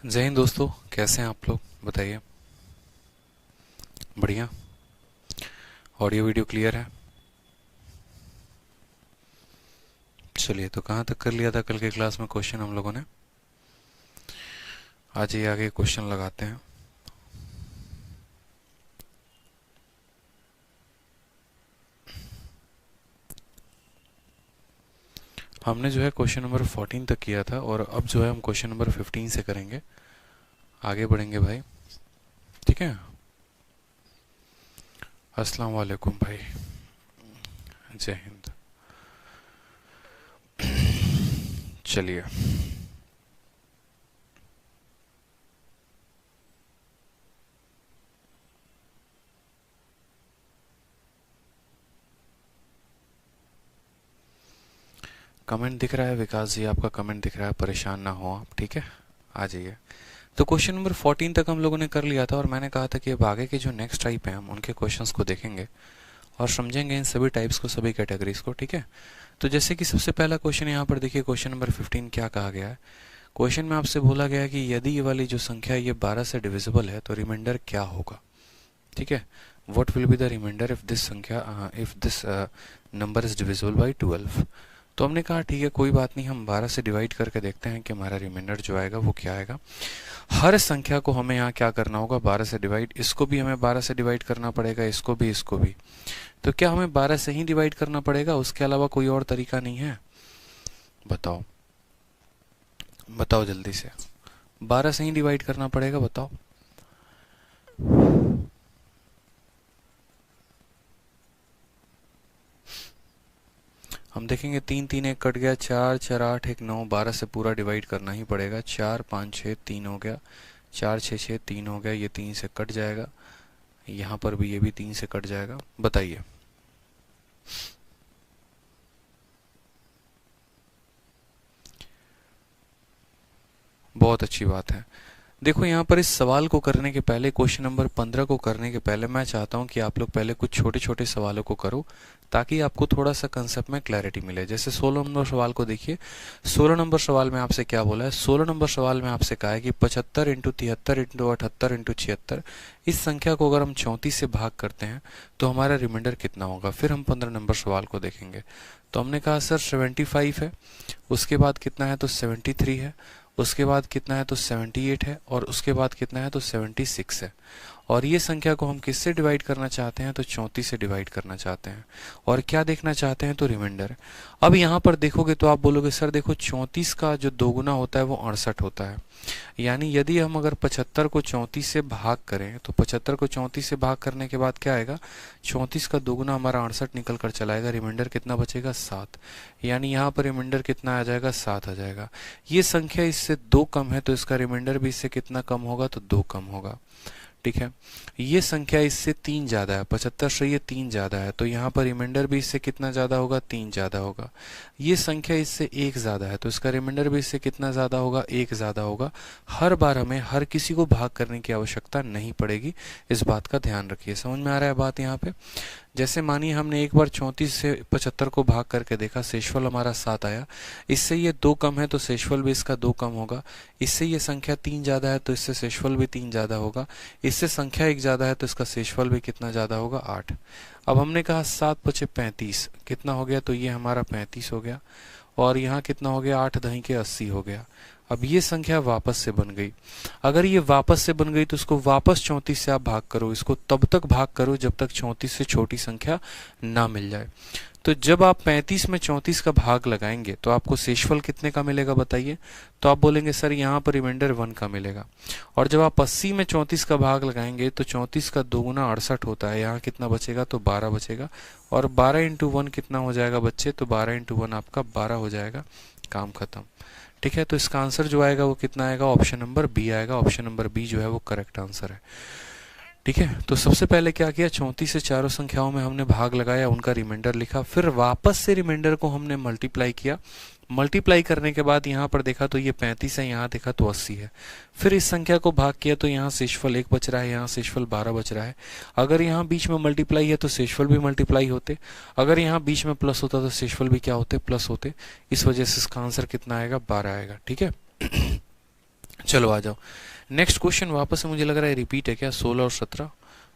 जय हिंद दोस्तों, कैसे हैं आप लोग? बताइए। बढ़िया। ऑडियो वीडियो क्लियर है? चलिए, तो कहाँ तक कर लिया था कल के क्लास में क्वेश्चन हम लोगों ने? आज ये आगे क्वेश्चन लगाते हैं। हमने जो है क्वेश्चन नंबर 14 तक किया था और अब जो है हम क्वेश्चन नंबर 15 से करेंगे। आगे बढ़ेंगे भाई, ठीक है। अस्सलाम वालेकुम भाई, जय हिंद। चलिए, कमेंट दिख रहा है विकास जी? आपका कमेंट दिख रहा है, परेशान ना हो आप, ठीक है। आ जाइए। तो क्वेश्चन नंबर 14 तक हम लोगों ने कर लिया था और मैंने कहा था कि अब आगे के जो नेक्स्ट टाइप हैं हम उनके क्वेश्चंस को देखेंगे और समझेंगे इन सभी टाइप्स को, सभी कैटेगरीज को, ठीक है। तो जैसे कि सबसे पहला क्वेश्चन यहाँ पर देखिए, क्वेश्चन नंबर 15 क्या कहा गया है। क्वेश्चन में आपसे बोला गया है कि यदि ये वाली जो संख्या ये 12 से डिविजिबल है तो रिमाइंडर क्या होगा, ठीक है। What will be the reminder if this संख्या if this number is divisible by 12। तो हमने कहा ठीक है, कोई बात नहीं, हम 12 से डिवाइड करके देखते हैं कि हमारा रिमाइंडर जो आएगा वो क्या आएगा। हर संख्या को हमें यहाँ क्या करना होगा, 12 से डिवाइड। इसको भी हमें 12 से डिवाइड करना पड़ेगा, इसको भी, इसको भी। तो क्या हमें 12 से ही डिवाइड करना पड़ेगा, उसके अलावा कोई और तरीका नहीं है? बताओ, बताओ जल्दी से। 12 से ही डिवाइड करना पड़ेगा, बताओ। हम देखेंगे 3 3 1 कट गया, 4 4 8 1 9, 12 से पूरा डिवाइड करना ही पड़ेगा। 4 5 6 3 हो गया, 4 6 6 3 हो गया, ये 3 से कट जाएगा। यहाँ पर भी ये भी 3 से कट जाएगा। बताइए। बहुत अच्छी बात है। देखो, यहाँ पर इस सवाल को करने के पहले, क्वेश्चन नंबर 15 को करने के पहले मैं चाहता हूँ कि आप लोग पहले कुछ छोटे छोटे सवालों को करो ताकि आपको थोड़ा सा कंसेप्ट में क्लैरिटी मिले। जैसे 16 नंबर सवाल को देखिए। 16 नंबर सवाल में आपसे क्या बोला है? 16 नंबर सवाल में आपसे कहा है कि 75 इंटू 73 इंटू 78 इंटू 76, इस संख्या को अगर हम 34 से भाग करते हैं तो हमारा रिमाइंडर कितना होगा। फिर हम 15 नंबर सवाल को देखेंगे। तो हमने कहा सर 75 है, उसके बाद कितना है तो 73 है, उसके बाद कितना है तो 78 है, और उसके बाद कितना है तो 76 है। और ये संख्या को हम किससे डिवाइड करना चाहते हैं तो 34 से डिवाइड करना चाहते हैं। और क्या देखना चाहते हैं तो रिमाइंडर। अब यहाँ पर देखोगे तो आप बोलोगे सर देखो, 34 का जो दोगुना होता है वो 68 होता है। यानी यदि हम अगर 75 को 34 से भाग करें तो 75 को 34 से भाग करने के बाद क्या आएगा, 34 का दोगुना हमारा 68 निकल कर चला आएगा। रिमाइंडर कितना बचेगा, 7। यानी यहाँ पर रिमाइंडर कितना आ जाएगा, 7 आ जाएगा। ये संख्या इससे 2 कम है तो इसका रिमाइंडर भी इससे कितना कम होगा तो 2 कम होगा, ठीक है। ये संख्या इससे 3 ज्यादा है, 75 से ये 3 ज्यादा है तो यहाँ पर रिमाइंडर भी इससे कितना ज्यादा होगा, 3 ज्यादा होगा। ये संख्या इससे 1 ज्यादा है तो इसका रिमाइंडर भी इससे कितना ज्यादा होगा, 1 ज्यादा होगा। हर बार हमें हर किसी को भाग करने की आवश्यकता नहीं पड़ेगी, इस बात का ध्यान रखिए। समझ में आ रहा है बात यहाँ पे? जैसे मानिए हमने एक बार 34 से 75 को भाग करके देखा, शेषफल हमारा 7 आया। इससे ये 2 कम है तो शेषफल भी इसका 2 कम होगा। इससे ये संख्या 3 ज्यादा है तो इससे शेषफल भी 3 ज्यादा होगा। इससे संख्या 1 ज्यादा है तो इसका शेषफल भी कितना ज्यादा होगा, 8। अब हमने कहा 7 पचे 35 कितना हो गया, तो ये हमारा 35 हो गया। और यहाँ कितना हो गया, 8 दही के 80 हो गया। अब ये संख्या वापस से बन गई। अगर ये वापस से बन गई तो इसको वापस 34 से आप भाग करो, इसको तब तक भाग करो जब तक 34 से छोटी संख्या ना मिल जाए। तो जब आप 35 में 34 का भाग लगाएंगे तो आपको शेषफल कितने का मिलेगा बताइए। तो आप बोलेंगे सर यहाँ पर रिमाइंडर 1 का मिलेगा। और जब आप 80 में 34 का भाग लगाएंगे तो 34 का दोगुना 68 होता है, यहाँ कितना बचेगा तो 12 बचेगा। और 12 इंटू 1 कितना हो जाएगा बच्चे, तो 12 इंटू 1 आपका 12 हो जाएगा। काम खत्म, ठीक है। तो इसका आंसर जो आएगा वो कितना आएगा, ऑप्शन नंबर बी आएगा। ऑप्शन नंबर बी जो है वो करेक्ट आंसर है, ठीक है। तो सबसे पहले क्या किया, 34 से चारों संख्याओं में हमने भाग लगाया, उनका रिमाइंडर लिखा, फिर वापस से रिमाइंडर को हमने मल्टीप्लाई किया। मल्टीप्लाई करने के बाद यहाँ पर देखा तो ये 35 है, यहाँ देखा तो 80 है। फिर इस संख्या को भाग किया तो यहाँ शेषफल 1 बच रहा है, यहाँ शेषफल 12 बच रहा है। अगर यहाँ बीच में मल्टीप्लाई है तो शेषफल भी मल्टीप्लाई होते, अगर यहाँ बीच में प्लस होता तो शेषफल भी क्या होते, प्लस होते। इस वजह से इसका आंसर कितना आएगा, 12 आएगा, ठीक है। चलो आ जाओ नेक्स्ट क्वेश्चन। वापस से मुझे लग रहा है रिपीट है क्या? 16 और 17,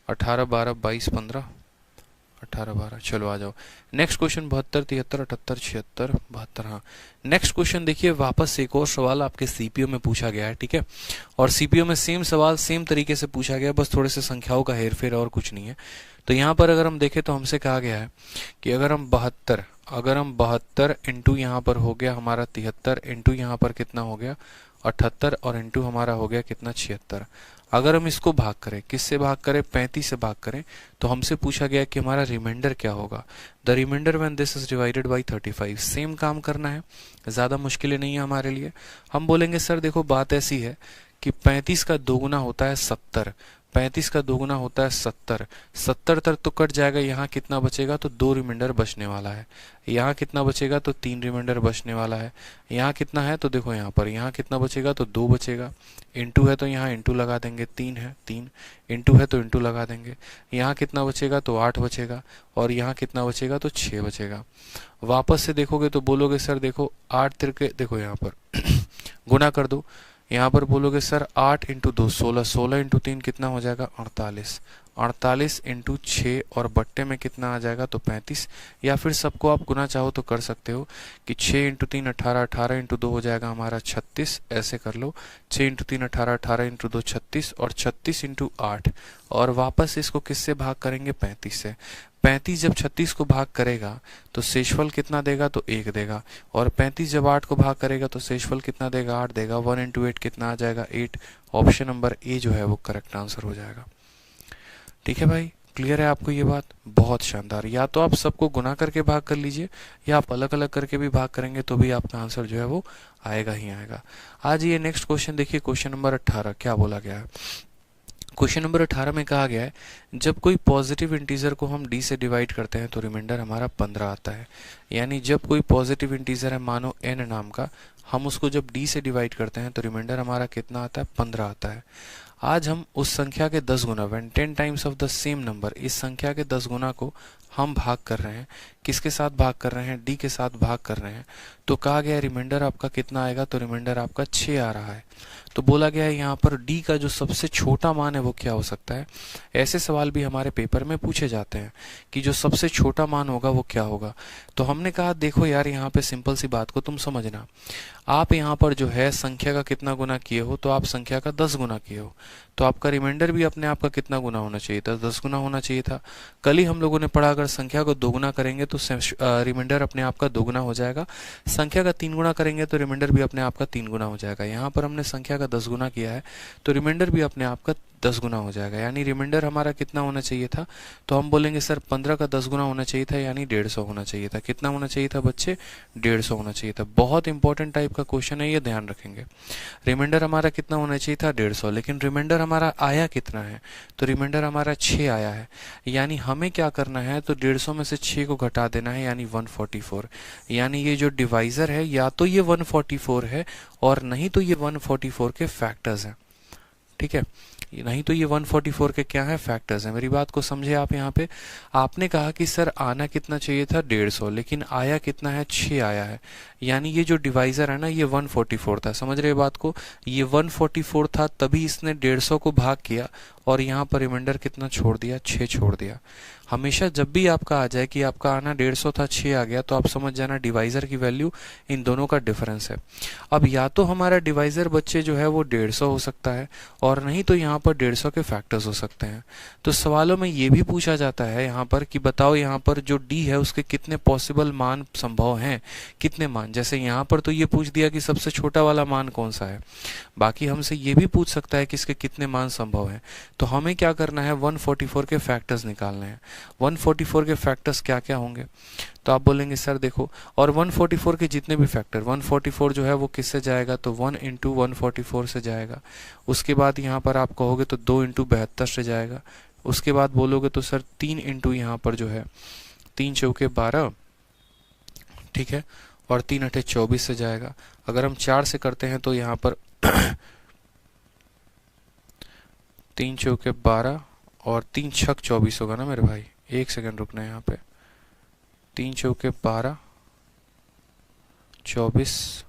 18 12 22 15, 18 12। चलो आ जाओ नेक्स्ट क्वेश्चन। 72 73 78 76 72। हाँ नेक्स्ट क्वेश्चन देखिए, वापस से एक और सवाल आपके सीपीओ में पूछा गया है, ठीक है। और सीपीओ में सेम सवाल सेम तरीके से पूछा गया, बस थोड़े से संख्याओं का हेरफेर और कुछ नहीं है। तो यहाँ पर अगर हम देखें तो हमसे कहा गया है कि अगर हम 72 इंटू यहाँ पर हो गया हमारा 73 इंटू यहाँ पर कितना हो गया 78 और इंटू हमारा हो गया कितना 76। अगर हम इसको भाग करें, किससे भाग करें? 35 से भाग करें, तो हमसे पूछा गया कि हमारा रिमाइंडर क्या होगा। The reminder when this is divided by 35। Same काम करना है, ज़्यादा मुश्किलें नहीं है हमारे लिए। हम बोलेंगे सर देखो बात ऐसी है कि 35 का दोगुना होता है 70, 35 का दोगुना होता है 70, 70 तक तो कट जाएगा, यहाँ कितना बचेगा? तो 2 रिमाइंडर बचने वाला है। यहाँ कितना बचेगा? तो 3 रिमाइंडर बचने वाला है। यहाँ कितना है? तो देखो यहाँ पर यहाँ कितना बचेगा? तो 2 बचेगा। इंटू है तो यहाँ इंटू लगा देंगे, 3 है 3, इंटू है तो इंटू लगा देंगे। यहाँ कितना बचेगा? तो 8 बचेगा। और यहाँ कितना बचेगा? तो 6 बचेगा। वापस से देखोगे तो बोलोगे सर देखो 8 तिरके, देखो यहाँ पर गुना कर दो। यहाँ पर बोलोगे सर 8 इंटू 2 16, 16 इंटू 3 कितना हो जाएगा? 48, 48 इंटू 6 और बट्टे में कितना आ जाएगा? तो 35। या फिर सबको आप गुना चाहो तो कर सकते हो कि 6 इंटू 3 18, 18 इंटू 2 हो जाएगा हमारा 36, ऐसे कर लो। 6 इंटू 3 18, 18 इंटू 2 36 और 36 इंटू 8। और वापस इसको किससे भाग करेंगे? 35 से। 35 जब 36 को भाग करेगा तो शेषफल कितना देगा? तो 1 देगा। और 35 जब 8 को भाग करेगा तो शेषफल कितना देगा? 8 देगा। 1 इंटू 8 कितना आ जाएगा? 8। ऑप्शन नंबर ए जो है वो करेक्ट आंसर हो जाएगा। ठीक है भाई, क्लियर है आपको ये बात? बहुत शानदार। या तो आप सबको गुना करके भाग कर लीजिए या आप अलग अलग करके भी भाग करेंगे तो भी आपका आंसर जो है वो आएगा ही आएगा। आज ये नेक्स्ट क्वेश्चन देखिए, क्वेश्चन नंबर 18 क्या बोला गया है। क्वेश्चन नंबर 18 में कहा गया है जब कोई पॉजिटिव इंटीजर को हम डी से डिवाइड करते हैं तो रिमाइंडर हमारा 15 आता है। यानी जब कोई पॉजिटिव इंटीजर है मानो n नाम का, हम उसको जब डी से डिवाइड करते हैं तो रिमाइंडर हमारा कितना आता है? 15 आता है। आज हम उस संख्या के 10 गुना, when 10 times of the same number, इस संख्या के 10 गुना को हम भाग कर रहे हैं। किसके साथ भाग कर रहे हैं? डी के साथ भाग कर रहे हैं। तो कहा गया रिमाइंडर आपका कितना आएगा? तो रिमाइंडर आपका 6 आ रहा है। तो बोला गया है यहाँ पर डी का जो सबसे छोटा मान है वो क्या हो सकता है। ऐसे सवाल भी हमारे पेपर में पूछे जाते हैं कि जो सबसे छोटा मान होगा वो क्या होगा। तो हमने कहा देखो यार यहाँ पे सिंपल सी बात को तुम समझना। आप यहाँ पर जो है संख्या का कितना गुना किए हो? तो आप संख्या का 10 गुना किए हो, तो आपका रिमाइंडर भी अपने आप का कितना गुना होना चाहिए था? 10 गुना होना चाहिए था। कल ही हम लोगों ने पढ़ा अगर संख्या को 2 गुना करेंगे तो रिमाइंडर अपने आप का 2 गुना हो जाएगा। संख्या का 3 गुना करेंगे तो रिमाइंडर भी अपने आप का 3 गुना हो जाएगा। यहाँ पर हमने संख्या का 10 गुना किया है तो रिमाइंडर भी अपने आप का 10 गुना हो जाएगा। यानी रिमाइंडर हमारा कितना होना चाहिए था? तो हम बोलेंगे सर 15 का 10 गुना होना चाहिए था, यानी 150 होना चाहिए था। कितना होना चाहिए था बच्चे? 150 होना चाहिए था। बहुत इंपॉर्टेंट टाइप का क्वेश्चन है, ये ध्यान रखेंगे। रिमाइंडर हमारा कितना होना चाहिए था? 150, लेकिन रिमाइंडर हमारा आया कितना है? तो रिमाइंडर हमारा 6 आया है। यानी हमें क्या करना है? तो 150 में से 6 को घटा देना है, यानी 144। यानी ये जो डिवाइजर है या तो ये 144 है और नहीं तो ये 144 के फैक्टर्स हैं। ठीक है, नहीं तो ये 144 के क्या है? फैक्टर्स हैं। मेरी बात को समझे आप। यहाँ पे आपने कहा कि सर आना कितना चाहिए था? 150, लेकिन आया कितना है? 6 आया है। यानी ये जो डिवाइजर है ना ये 144 था। समझ रहे बात को? ये 144 था तभी इसने 150 को भाग किया और यहाँ पर रिमाइंडर कितना छोड़ दिया? 6 छोड़ दिया। हमेशा जब भी आपका आ जाए कि आपका आना 150 था 6 आ गया, तो आप समझ जाना डिवाइजर की वैल्यू इन दोनों का डिफरेंस है। अब या तो हमारा डिवाइजर बच्चे जो है वो 150 हो सकता है और नहीं तो यहाँ पर 150 के फैक्टर्स हो सकते हैं। तो सवालों में ये भी पूछा जाता है यहाँ पर कि बताओ यहाँ पर जो डी है उसके कितने पॉसिबल मान संभव हैं, कितने मान। जैसे यहाँ पर तो ये पूछ दिया कि सबसे छोटा वाला मान कौन सा है। बाकी हमसे ये भी पूछ सकता है कि इसके कितने मान संभव हैं। तो हमें क्या करना है? 144 के फैक्टर्स निकालने हैं। 144 के फैक्टर्स क्या क्या होंगे? तो आप बोलेंगे सर देखो, और 144 के जितने भी फैक्टर, 144 जो है वो किससे जाएगा? तो 1 इंटू 144 से जाएगा। उसके बाद यहाँ पर आप कहोगे तो 2 इंटू 72 से जाएगा। उसके बाद बोलोगे तो सर 3 इंटू यहाँ पर जो है 3 चौके 12, ठीक है, और 3 अठे 24 से जाएगा। अगर हम 4 से करते हैं तो यहाँ पर 3 चौके 12 और 3 छक 24 होगा ना मेरे भाई। एक सेकंड रुकना है यहाँ पे। 3 चौके 12, 24,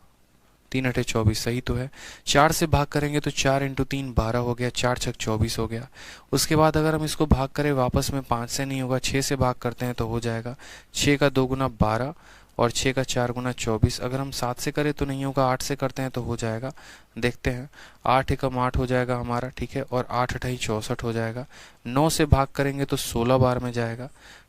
3 अठे 24 सही तो है। 4 से भाग करेंगे तो 4 इंटू 3 12 हो गया, 4 छक 24 हो गया। उसके बाद अगर हम इसको भाग करें वापस में 5 से नहीं होगा, 6 से भाग करते हैं तो हो जाएगा। 6 का 2 गुना 12 और 6 का 4 गुना 24। अगर हम 7 से करें तो नहीं होगा, 8 से करते हैं तो हो जाएगा। देखते हैं, 8 एकम 8 हो जाएगा हमारा, ठीक है, और 8 अठाई 64 हो जाएगा। 9 से भाग करेंगे तो 16 बार में जाएगा,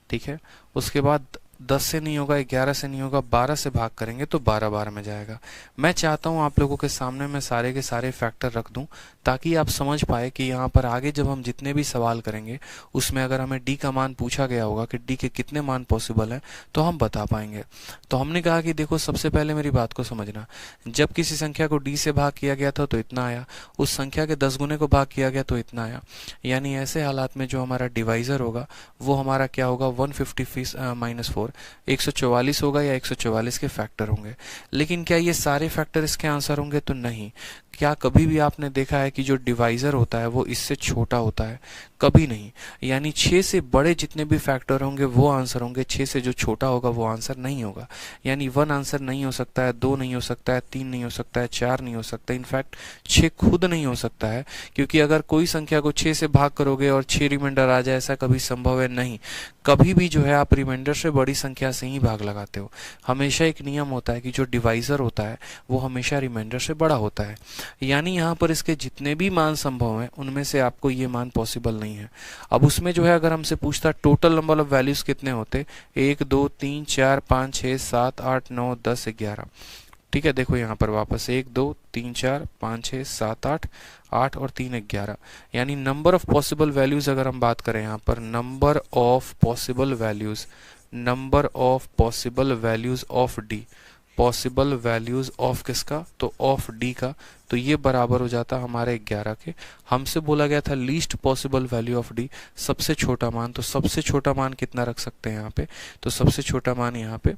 ठीक है। उसके बाद 10 से नहीं होगा, 11 से नहीं होगा, 12 से भाग करेंगे तो 12 बार में जाएगा। मैं चाहता हूं आप लोगों के सामने मैं सारे के सारे फैक्टर रख दूं ताकि आप समझ पाए कि यहाँ पर आगे जब हम जितने भी सवाल करेंगे उसमें अगर हमें डी का मान पूछा गया होगा कि डी के कितने मान पॉसिबल हैं तो हम बता पाएंगे। तो हमने कहा कि देखो सबसे पहले मेरी बात को समझना, जब किसी संख्या को डी से भाग किया गया था तो इतना आया, उस संख्या के 10 गुने को भाग किया गया तो इतना आया। यानी ऐसे हालात में जो हमारा डिवाइजर होगा वो हमारा क्या होगा, 150 माइनस 4 144 होगा या 144 के फैक्टर होंगे। लेकिन क्या ये सारे फैक्टर इसके आंसर होंगे, तो नहीं। क्या कभी भी आपने देखा है कि जो डिवाइजर होता है वो इससे छोटा होता है? कभी नहीं। यानी 6 से बड़े जितने भी फैक्टर होंगे वो आंसर होंगे, 6 से जो छोटा होगा वो आंसर नहीं होगा। यानी 1 आंसर नहीं हो सकता है, 2 नहीं हो सकता है, 3 नहीं हो सकता है, 4 नहीं हो सकता, इनफैक्ट 6 खुद नहीं हो सकता है। क्योंकि अगर कोई संख्या को 6 से भाग करोगे और 6 रिमाइंडर आ जाए, ऐसा कभी संभव है नहीं। कभी भी जो है आप रिमाइंडर से बड़ी संख्या से ही भाग लगाते हो। हमेशा एक नियम होता है कि जो डिवाइजर होता है वो हमेशा रिमाइंडर से बड़ा होता है। यानी यहाँ पर इसके जितने भी मान संभव हैं उनमें से आपको ये मान पॉसिबल नहीं है। अब उसमें जो है अगर हमसे पूछता टोटल नंबर ऑफ वैल्यूज कितने होते, 1 2 3 4 5 6 7 8 9 10 11, ठीक है। देखो यहाँ पर वापस 1 2 3 4 5 6 7 8 8 और 3 11, यानी नंबर ऑफ पॉसिबल वैल्यूज अगर हम बात करें यहाँ पर number of possible values, number of possible values of D, possible values of किसका, तो ऑफ डी का, तो ये बराबर हो जाता हमारे 11 के। हमसे बोला गया था least possible value of D, सबसे छोटा मान, तो सबसे छोटा मान कितना रख सकते हैं यहाँ पे, तो सबसे छोटा मान यहाँ पे,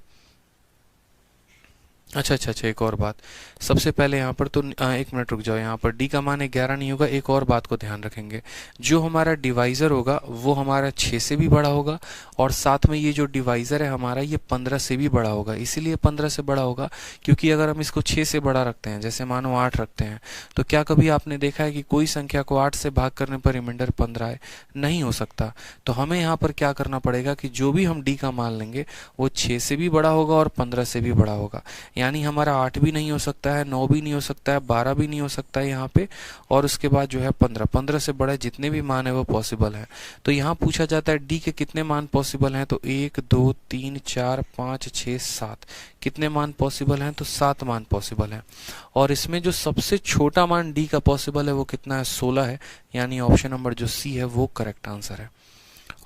अच्छा, एक और बात। सबसे पहले यहाँ पर तो 1 मिनट रुक जाओ, यहाँ पर डी का मान 11 नहीं होगा। एक और बात को ध्यान रखेंगे, जो हमारा डिवाइजर होगा वो हमारा 6 से भी बड़ा होगा और साथ में ये जो डिवाइजर है हमारा ये 15 से भी बड़ा होगा। इसीलिए 15 से बड़ा होगा क्योंकि अगर हम इसको 6 से बड़ा रखते हैं, जैसे मानो 8 रखते हैं, तो क्या कभी आपने देखा है कि कोई संख्या को 8 से भाग करने पर रिमाइंडर 15 है? नहीं हो सकता। तो हमें यहाँ पर क्या करना पड़ेगा कि जो भी हम डी का मान लेंगे वो 6 से भी बड़ा होगा और 15 से भी बड़ा होगा। यानी हमारा 8 भी नहीं हो सकता है, 9 भी नहीं हो सकता है, 12 भी नहीं हो सकता है यहाँ पे, और उसके बाद जो है 15 से बड़े जितने भी मान है वो पॉसिबल है। तो यहाँ पूछा जाता है डी के कितने मान पॉसिबल हैं, तो 1 2 3 4 5 6 7, कितने मान पॉसिबल हैं, तो 7 मान पॉसिबल हैं। और इसमें जो सबसे छोटा मान डी का पॉसिबल है वो कितना है, 16 है। यानी ऑप्शन नंबर जो सी है वो करेक्ट आंसर है।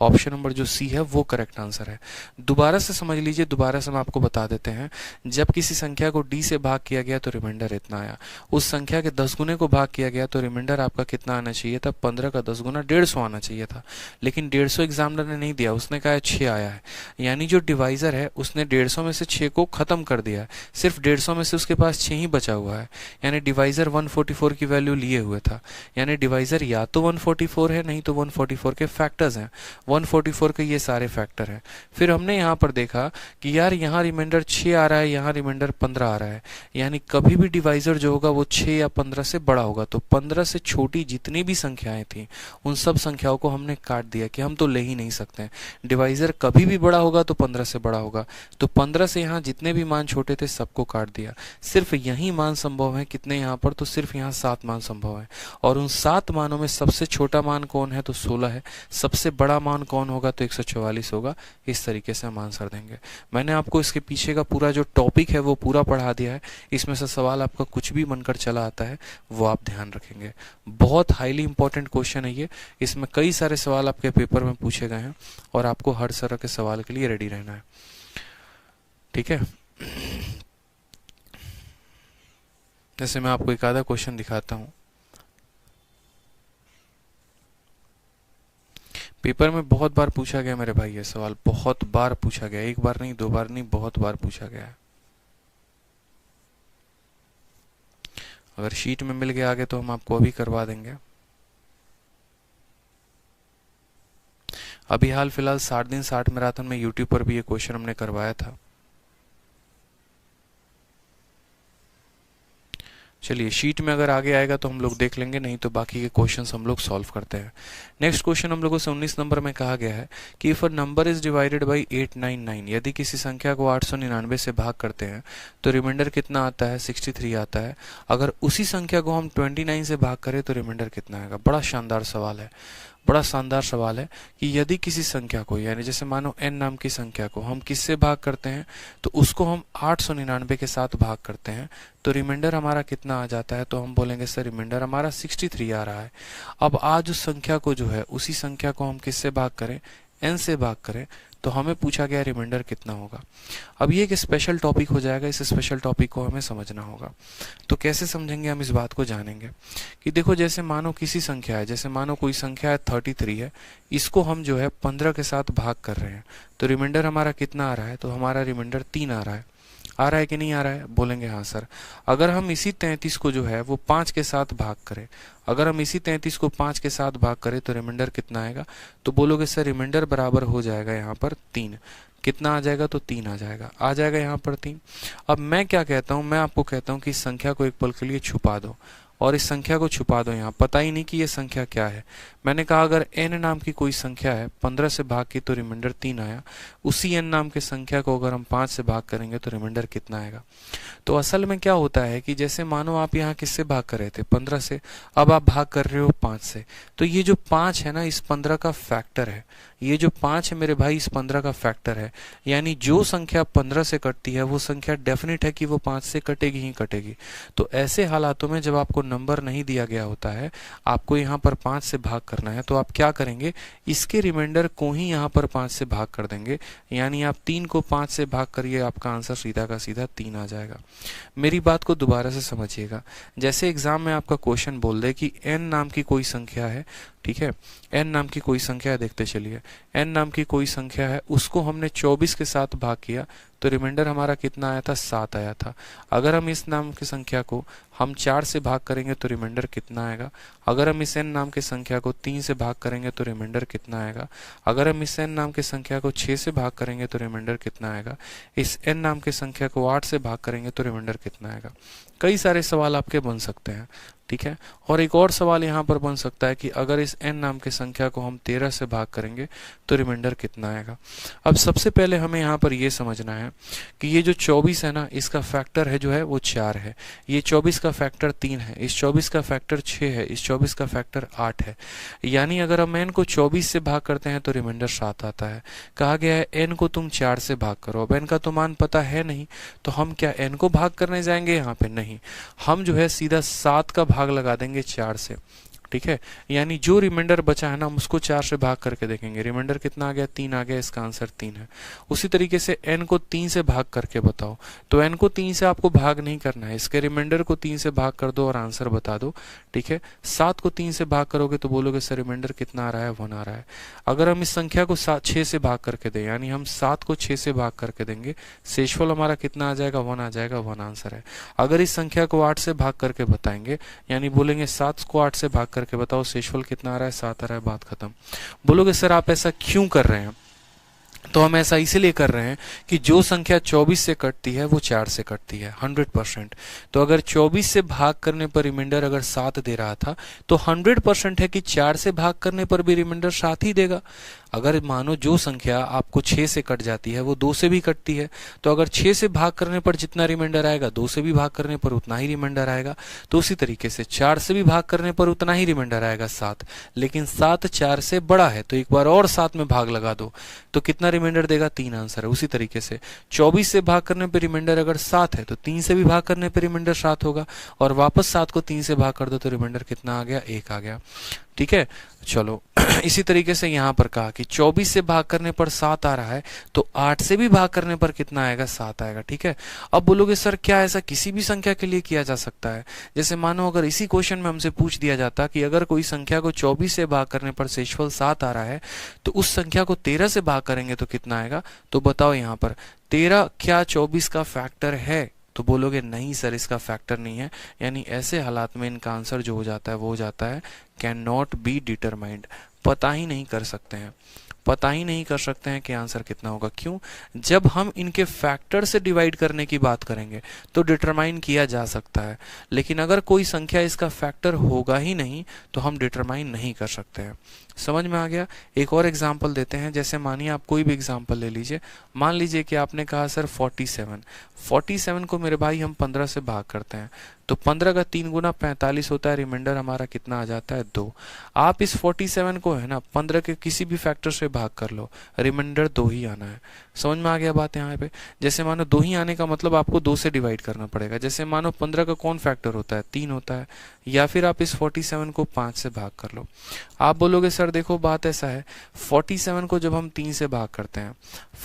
ऑप्शन नंबर जो सी है वो करेक्ट आंसर है। दोबारा से समझ लीजिए, दोबारा से हम आपको बता देते हैं। जब किसी संख्या को डी से भाग किया गया तो रिमाइंडर इतना आया, उस संख्या के 10 गुने को भाग किया गया तो रिमाइंडर आपका कितना आना चाहिए था, 15 का 10 गुना 150 आना चाहिए था। लेकिन 150 एग्जामिनर ने नहीं दिया, उसने कहा 6 आया है। यानी जो डिवाइजर है उसने 150 में से 6 को खत्म कर दिया है, सिर्फ 150 में से उसके पास 6 ही बचा हुआ है। यानी डिवाइजर 144 की वैल्यू लिए हुए था। यानी डिवाइजर या तो 144 है, नहीं तो 144 के फैक्टर्स हैं। 144 के ये सारे फैक्टर हैं। फिर हमने यहाँ पर देखा कि यार यहाँ रिमाइंडर 6 आ रहा है, यहाँ रिमाइंडर 15 आ रहा है। यानी कभी भी डिवाइजर जो होगा वो 6 या 15 से बड़ा होगा। तो 15 से छोटी जितनी भी संख्याएं थी उन सब संख्याओं को हमने काट दिया कि हम तो ले ही नहीं सकते। डिवाइजर कभी भी बड़ा होगा तो 15 से बड़ा होगा। तो 15 से यहाँ जितने भी मान छोटे थे सबको काट दिया। सिर्फ यही मान संभव है, कितने यहाँ पर, तो सिर्फ यहाँ 7 मान संभव है। और उन 7 मानों में सबसे छोटा मान कौन है, तो 16 है। सबसे बड़ा मान कौन होगा, तो 144 होगा। इस तरीके से हम आंसर देंगे। मैंने आपको इसके पीछे का पूरा जो टॉपिक है वो पूरा पढ़ा दिया है। इसमें से सवाल आपका कुछ भी बनकर चला आता है वो आप ध्यान रखेंगे। बहुत हाईली इंपॉर्टेंट क्वेश्चन है ये। इसमें कई सारे सवाल आपके पेपर में पूछे गए हैं और आपको हर तरह के सवाल के लिए रेडी रहना है, ठीक है। जैसे मैं आपको एक आधा क्वेश्चन दिखाता हूं। पेपर में बहुत बार पूछा गया मेरे भाई, ये सवाल बहुत बार पूछा गया, एक बार नहीं, 2 बार नहीं, बहुत बार पूछा गया है। अगर शीट में मिल गया आगे तो हम आपको अभी करवा देंगे। अभी हाल फिलहाल 60 दिन 60 मैराथन में यूट्यूब पर भी ये क्वेश्चन हमने करवाया था। चलिए शीट में अगर आगे आएगा तो हम लोग देख लेंगे, नहीं तो बाकी के क्वेश्चंस हम लोग सॉल्व करते हैं। नेक्स्ट क्वेश्चन हम लोगों से 19 नंबर में कहा गया है कि if a number is divided bye 899, यदि किसी संख्या को 899 से भाग करते हैं तो रिमाइंडर कितना आता है, 63 आता है। अगर उसी संख्या को हम 29 से भाग करें तो रिमाइंडर कितना आएगा। बड़ा शानदार सवाल है, बड़ा शानदार सवाल है कि यदि किसी संख्या को, यानी जैसे मानो n नाम की संख्या को हम किससे भाग करते हैं, तो उसको हम 899 के साथ भाग करते हैं तो रिमाइंडर हमारा कितना आ जाता है। तो हम बोलेंगे सर रिमाइंडर हमारा 63 आ रहा है। अब आज उस संख्या को जो है, उसी संख्या को हम किससे भाग करें, n से भाग करें, तो हमें पूछा गया रिमाइंडर कितना होगा। अब ये एक स्पेशल टॉपिक हो जाएगा, इस स्पेशल टॉपिक को हमें समझना होगा। तो कैसे समझेंगे हम इस बात को जानेंगे कि देखो जैसे मानो किसी संख्या है, जैसे मानो कोई संख्या है 33 है, इसको हम जो है 15 के साथ भाग कर रहे हैं तो रिमाइंडर हमारा कितना आ रहा है, तो हमारा रिमाइंडर 3 आ रहा है। आ रहा है कि नहीं आ रहा है, बोलेंगे हाँ सर। अगर हम इसी 33 को जो है वो 5 के साथ भाग करें, अगर हम इसी 33 को 5 के साथ भाग करें तो रिमाइंडर कितना आएगा, तो बोलोगे सर रिमाइंडर बराबर हो जाएगा यहाँ पर 3। कितना आ जाएगा, तो 3 आ जाएगा, आ जाएगा यहाँ पर 3। अब मैं क्या कहता हूँ, मैं आपको कहता हूँ कि इस संख्या को एक पल के लिए छुपा दो और इस संख्या को छुपा दो, यहाँ पता ही नहीं कि ये संख्या क्या है। मैंने कहा अगर n नाम की कोई संख्या है, 15 से भाग की तो रिमाइंडर 3 आया। उसी n नाम की संख्या को अगर हम 5 से भाग करेंगे तो रिमाइंडर कितना आएगा। तो असल में क्या होता है कि जैसे मानो आप यहाँ किससे भाग कर रहे थे, 15 से, अब आप भाग कर रहे हो 5 से, तो ये जो 5 है ना, इस 15 का फैक्टर है। ये जो 5 है मेरे भाई, इस 15 का फैक्टर है। यानी जो संख्या 15 से कटती है वो संख्या डेफिनेट है कि वो 5 से कटेगी ही कटेगी। तो ऐसे हालातों में जब आपको नंबर नहीं दिया गया होता है, आपको यहाँ पर 5 से भाग करना है, तो आप क्या करेंगे, इसके रिमाइंडर को ही यहाँ पर 5 से भाग कर देंगे। यानी आप 3 को 5 से भाग करिए, आपका आंसर सीधा का सीधा 3 आ जाएगा। मेरी बात को दोबारा से समझिएगा। जैसे एग्जाम में आपका क्वेश्चन बोल दे कि n नाम की कोई संख्या है, ठीक है, n नाम की कोई संख्या है, देखते चलिए, n नाम की कोई संख्या है, उसको हमने 24 के साथ भाग किया तो रिमाइंडर हमारा कितना आया था, 7 आया था। अगर हम इस नाम की संख्या को हम 4 से भाग करेंगे तो रिमाइंडर कितना आएगा। अगर हम इस n नाम की संख्या को 3 से भाग करेंगे तो रिमाइंडर कितना आएगा। अगर हम इस n नाम की संख्या को 6 से भाग करेंगे तो रिमाइंडर कितना आएगा। इस n नाम की संख्या को 8 से भाग करेंगे तो रिमाइंडर कितना आएगा। कई सारे सवाल आपके बन सकते हैं, ठीक है। और एक और सवाल यहाँ पर बन सकता है कि अगर इस n नाम की संख्या को हम 13 से भाग करेंगे तो रिमाइंडर कितना आएगा। अब सबसे पहले हमें यहाँ पर ये समझना है कि ये जो 24 है ना, इसका फैक्टर है जो है वो 4 है, ये 24 का फैक्टर 3 है, इस 24 का फैक्टर 6 है, इस 24 का फैक्टर 8 है। यानी अगर हम n को 24 से भाग करते हैं तो रिमाइंडर 7 आता है। कहा गया है n को तुम 4 से भाग करो। अब n का तो मान पता है नहीं, तो हम क्या n को भाग करने जाएंगे, यहाँ पे नहीं, हम जो है सीधा 7 का भाग लगा देंगे 4 से, ठीक है। यानी जो रिमाइंडर बचा है ना, हम उसको 4 से भाग करके देखेंगे, रिमाइंडर कितना आ गया, 3 आ गया, इसका आंसर 3 है। उसी तरीके से n को 3 से भाग करके बताओ, तो n को 3 से आपको भाग नहीं करना है, इसके रिमाइंडर को 3 से भाग कर दो और आंसर बता दो, ठीक है। 7 को 3 से भाग करोगे तो बोलोगे सर रिमाइंडर कितना आ रहा है, 1 आ रहा है। अगर हम इस संख्या को 6 से भाग करके दें, यानी हम 7 को 6 से भाग करके देंगे, शेषफल हमारा कितना आ जाएगा, 1 आ जाएगा, 1 आंसर है। अगर इस संख्या को 8 से भाग करके बताएंगे, यानी बोलेंगे 7 को 8 से भाग करके बताओ, शेषफल कितना आ रहा है, 7 आ रहा है, बात खत्म। बोलोगे सर आप ऐसा क्यों कर रहे हैं, तो हम ऐसा इसलिए कर रहे हैं कि जो संख्या 24 से कटती है वो 4 से कटती है 100%। तो अगर 24 से भाग करने पर रिमाइंडर अगर 7 दे रहा था, तो 100% है कि 4 से भाग करने पर भी रिमाइंडर 7 ही देगा। अगर मानो जो संख्या आपको 6 से कट जाती है वो 2 से भी कटती है, तो अगर 6 से भाग करने पर जितना रिमाइंडर आएगा, 2 से भी भाग करने पर उतना ही रिमाइंडर आएगा। तो उसी तरीके से 4 से भी भाग करने पर उतना ही रिमाइंडर आएगा 7, लेकिन 7 4 से बड़ा है, तो एक बार और 7 में भाग लगा दो तो कितना रिमाइंडर देगा, 3 आंसर है। उसी तरीके से 24 से भाग करने पर रिमाइंडर अगर 7 है तो 3 से भी भाग करने पर रिमाइंडर 7 होगा, और वापस 7 को 3 से भाग कर दो तो रिमाइंडर कितना आ गया, 1 आ गया, ठीक है। चलो इसी तरीके से यहाँ पर कहा कि 24 से भाग करने पर 7 आ रहा है, तो 8 से भी भाग करने पर कितना आएगा, 7 आएगा, ठीक है। अब बोलोगे सर क्या ऐसा किसी भी संख्या के लिए किया जा सकता है। जैसे मानो अगर इसी क्वेश्चन में हमसे पूछ दिया जाता कि अगर कोई संख्या को 24 से भाग करने पर शेषफल 7 आ रहा है, तो उस संख्या को 13 से भाग करेंगे तो कितना आएगा। तो बताओ यहाँ पर 13 क्या 24 का फैक्टर है, तो बोलोगे नहीं सर इसका फैक्टर नहीं है। यानी ऐसे हालात में इनका आंसर जो हो जाता है वो हो जाता है कैन नॉट बी डिटरमाइंड, पता ही नहीं कर सकते हैं, पता ही नहीं कर सकते हैं कि आंसर कितना होगा। क्यों? जब हम इनके फैक्टर से डिवाइड करने की बात करेंगे तो डिटरमाइन किया जा सकता है, लेकिन अगर कोई संख्या इसका फैक्टर होगा ही नहीं तो हम डिटरमाइन नहीं कर सकते हैं। समझ में आ गया? एक और एग्जाम्पल देते हैं। जैसे मानिए आप कोई भी एग्जाम्पल ले लीजिए। मान लीजिए कि आपने कहा सर 47 को मेरे भाई हम 15 से भाग करते हैं, तो 15 का 3 गुना 45 होता है, रिमाइंडर हमारा कितना आ जाता है 2। आप इस 47 को है ना 15 के किसी भी फैक्टर से भाग कर लो, रिमाइंडर 2 ही आना है। समझ में आ गया बात यहाँ पे? जैसे मानो 2 ही आने का मतलब आपको 2 से डिवाइड करना पड़ेगा। जैसे मानो 15 का कौन फैक्टर होता है? 3 होता है। या फिर आप इस 47 को 5 से भाग कर लो। आप बोलोगे सर देखो बात ऐसा है, 47 को जब हम 3 से भाग करते हैं,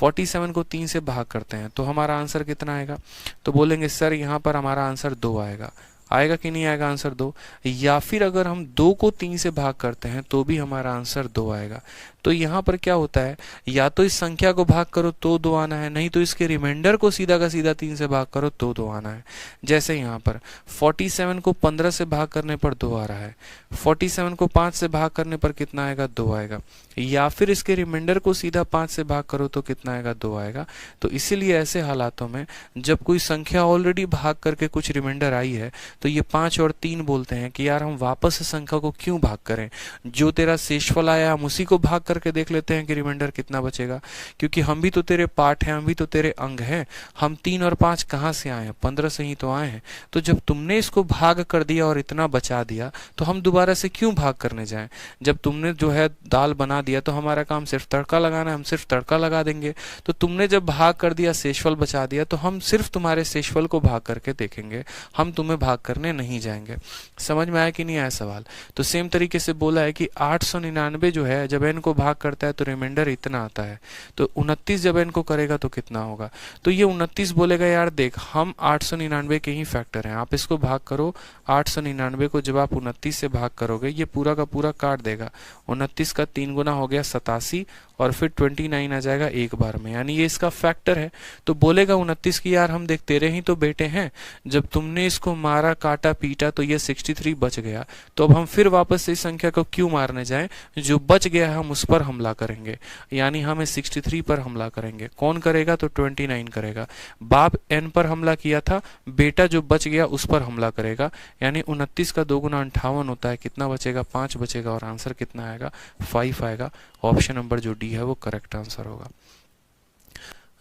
47 को 3 से भाग करते हैं तो हमारा आंसर कितना आएगा? तो बोलेंगे सर यहाँ पर हमारा आंसर 2 आएगा। आएगा कि नहीं आएगा आंसर 2? या फिर अगर हम 2 को 3 से भाग करते हैं तो भी हमारा आंसर 2 आएगा। तो यहाँ पर क्या होता है, या तो इस संख्या को भाग करो तो 2 आना है, नहीं तो इसके रिमाइंडर को सीधा का सीधा 3 से भाग करो तो 2 आना है। जैसे यहाँ पर 47 को 15 से भाग करने पर 2 आ रहा है, 47 को 5 से भाग करने पर कितना आएगा? 2 आएगा। या फिर इसके रिमाइंडर को सीधा 5 से भाग करो तो कितना आएगा? 2 आएगा। तो इसीलिए ऐसे हालातों में जब कोई संख्या ऑलरेडी भाग करके कुछ रिमाइंडर आई है तो ये 5 और 3 बोलते हैं कि यार हम वापस से संख्या को क्यों भाग करें, जो तेरा शेषफल आया हम उसी को भाग करके देख लेते हैं कि रिमाइंडर कितना बचेगा। क्योंकि हम भी तो तेरे पार्ट हैं, हम भी तो तेरे अंग हैं। हम 3 और 5 कहाँ से आए हैं? 15 से ही तो आए हैं। तो जब तुमने इसको भाग कर दिया और इतना बचा दिया तो हम दोबारा से क्यों भाग करने जाएं? जब तुमने जो है दाल बना दिया तो हमारा काम सिर्फ तड़का लगाना है, हम सिर्फ तड़का लगा देंगे। तो तुमने जब भाग कर दिया, शेषफल बचा दिया, तो हम सिर्फ तुम्हारे शेषफल को भाग करके देखेंगे, हम तुम्हें भाग करने नहीं जाएंगे। समझ में आया कि नहीं आया सवाल? तो सेम तरीके से बोला है कि 899 जो है जब n को भाग करता है तो रिमाइंडर इतना आता है, तो 29 जब n को करेगा तो कितना होगा? तो ये 29 बोलेगा यार देख हम 899 के ही फैक्टर हैं, आप इसको भाग करो। 899 को जब आप 29 से भाग करोगे ये पूरा का पूरा काट देगा। 29 का 3 गुना हो गया 87 और फिर 29 आ जाएगा एक बार में, यानी ये इसका फैक्टर है। तो बोलेगा 29 की यार हम देख तेरे ही तो बेटे हैं, जब तुमने इसको मारा काटा पीटा तो ये 63 बच गया, तो अब हम फिर वापस से इस संख्या को क्यों मारने जाएं? जो बच गया है हम उस पर हमला करेंगे, यानी हम इस 63 पर हमला करेंगे। कौन करेगा? तो 29 करेगा। बाप n पर हमला किया था, बेटा जो बच गया उस पर हमला करेगा, यानी 29 का 2 गुना 58 होता है। कितना बचेगा? 5 बचेगा और आंसर कितना आएगा? 5 आएगा। ऑप्शन नंबर जो डी है वो करेक्ट आंसर होगा।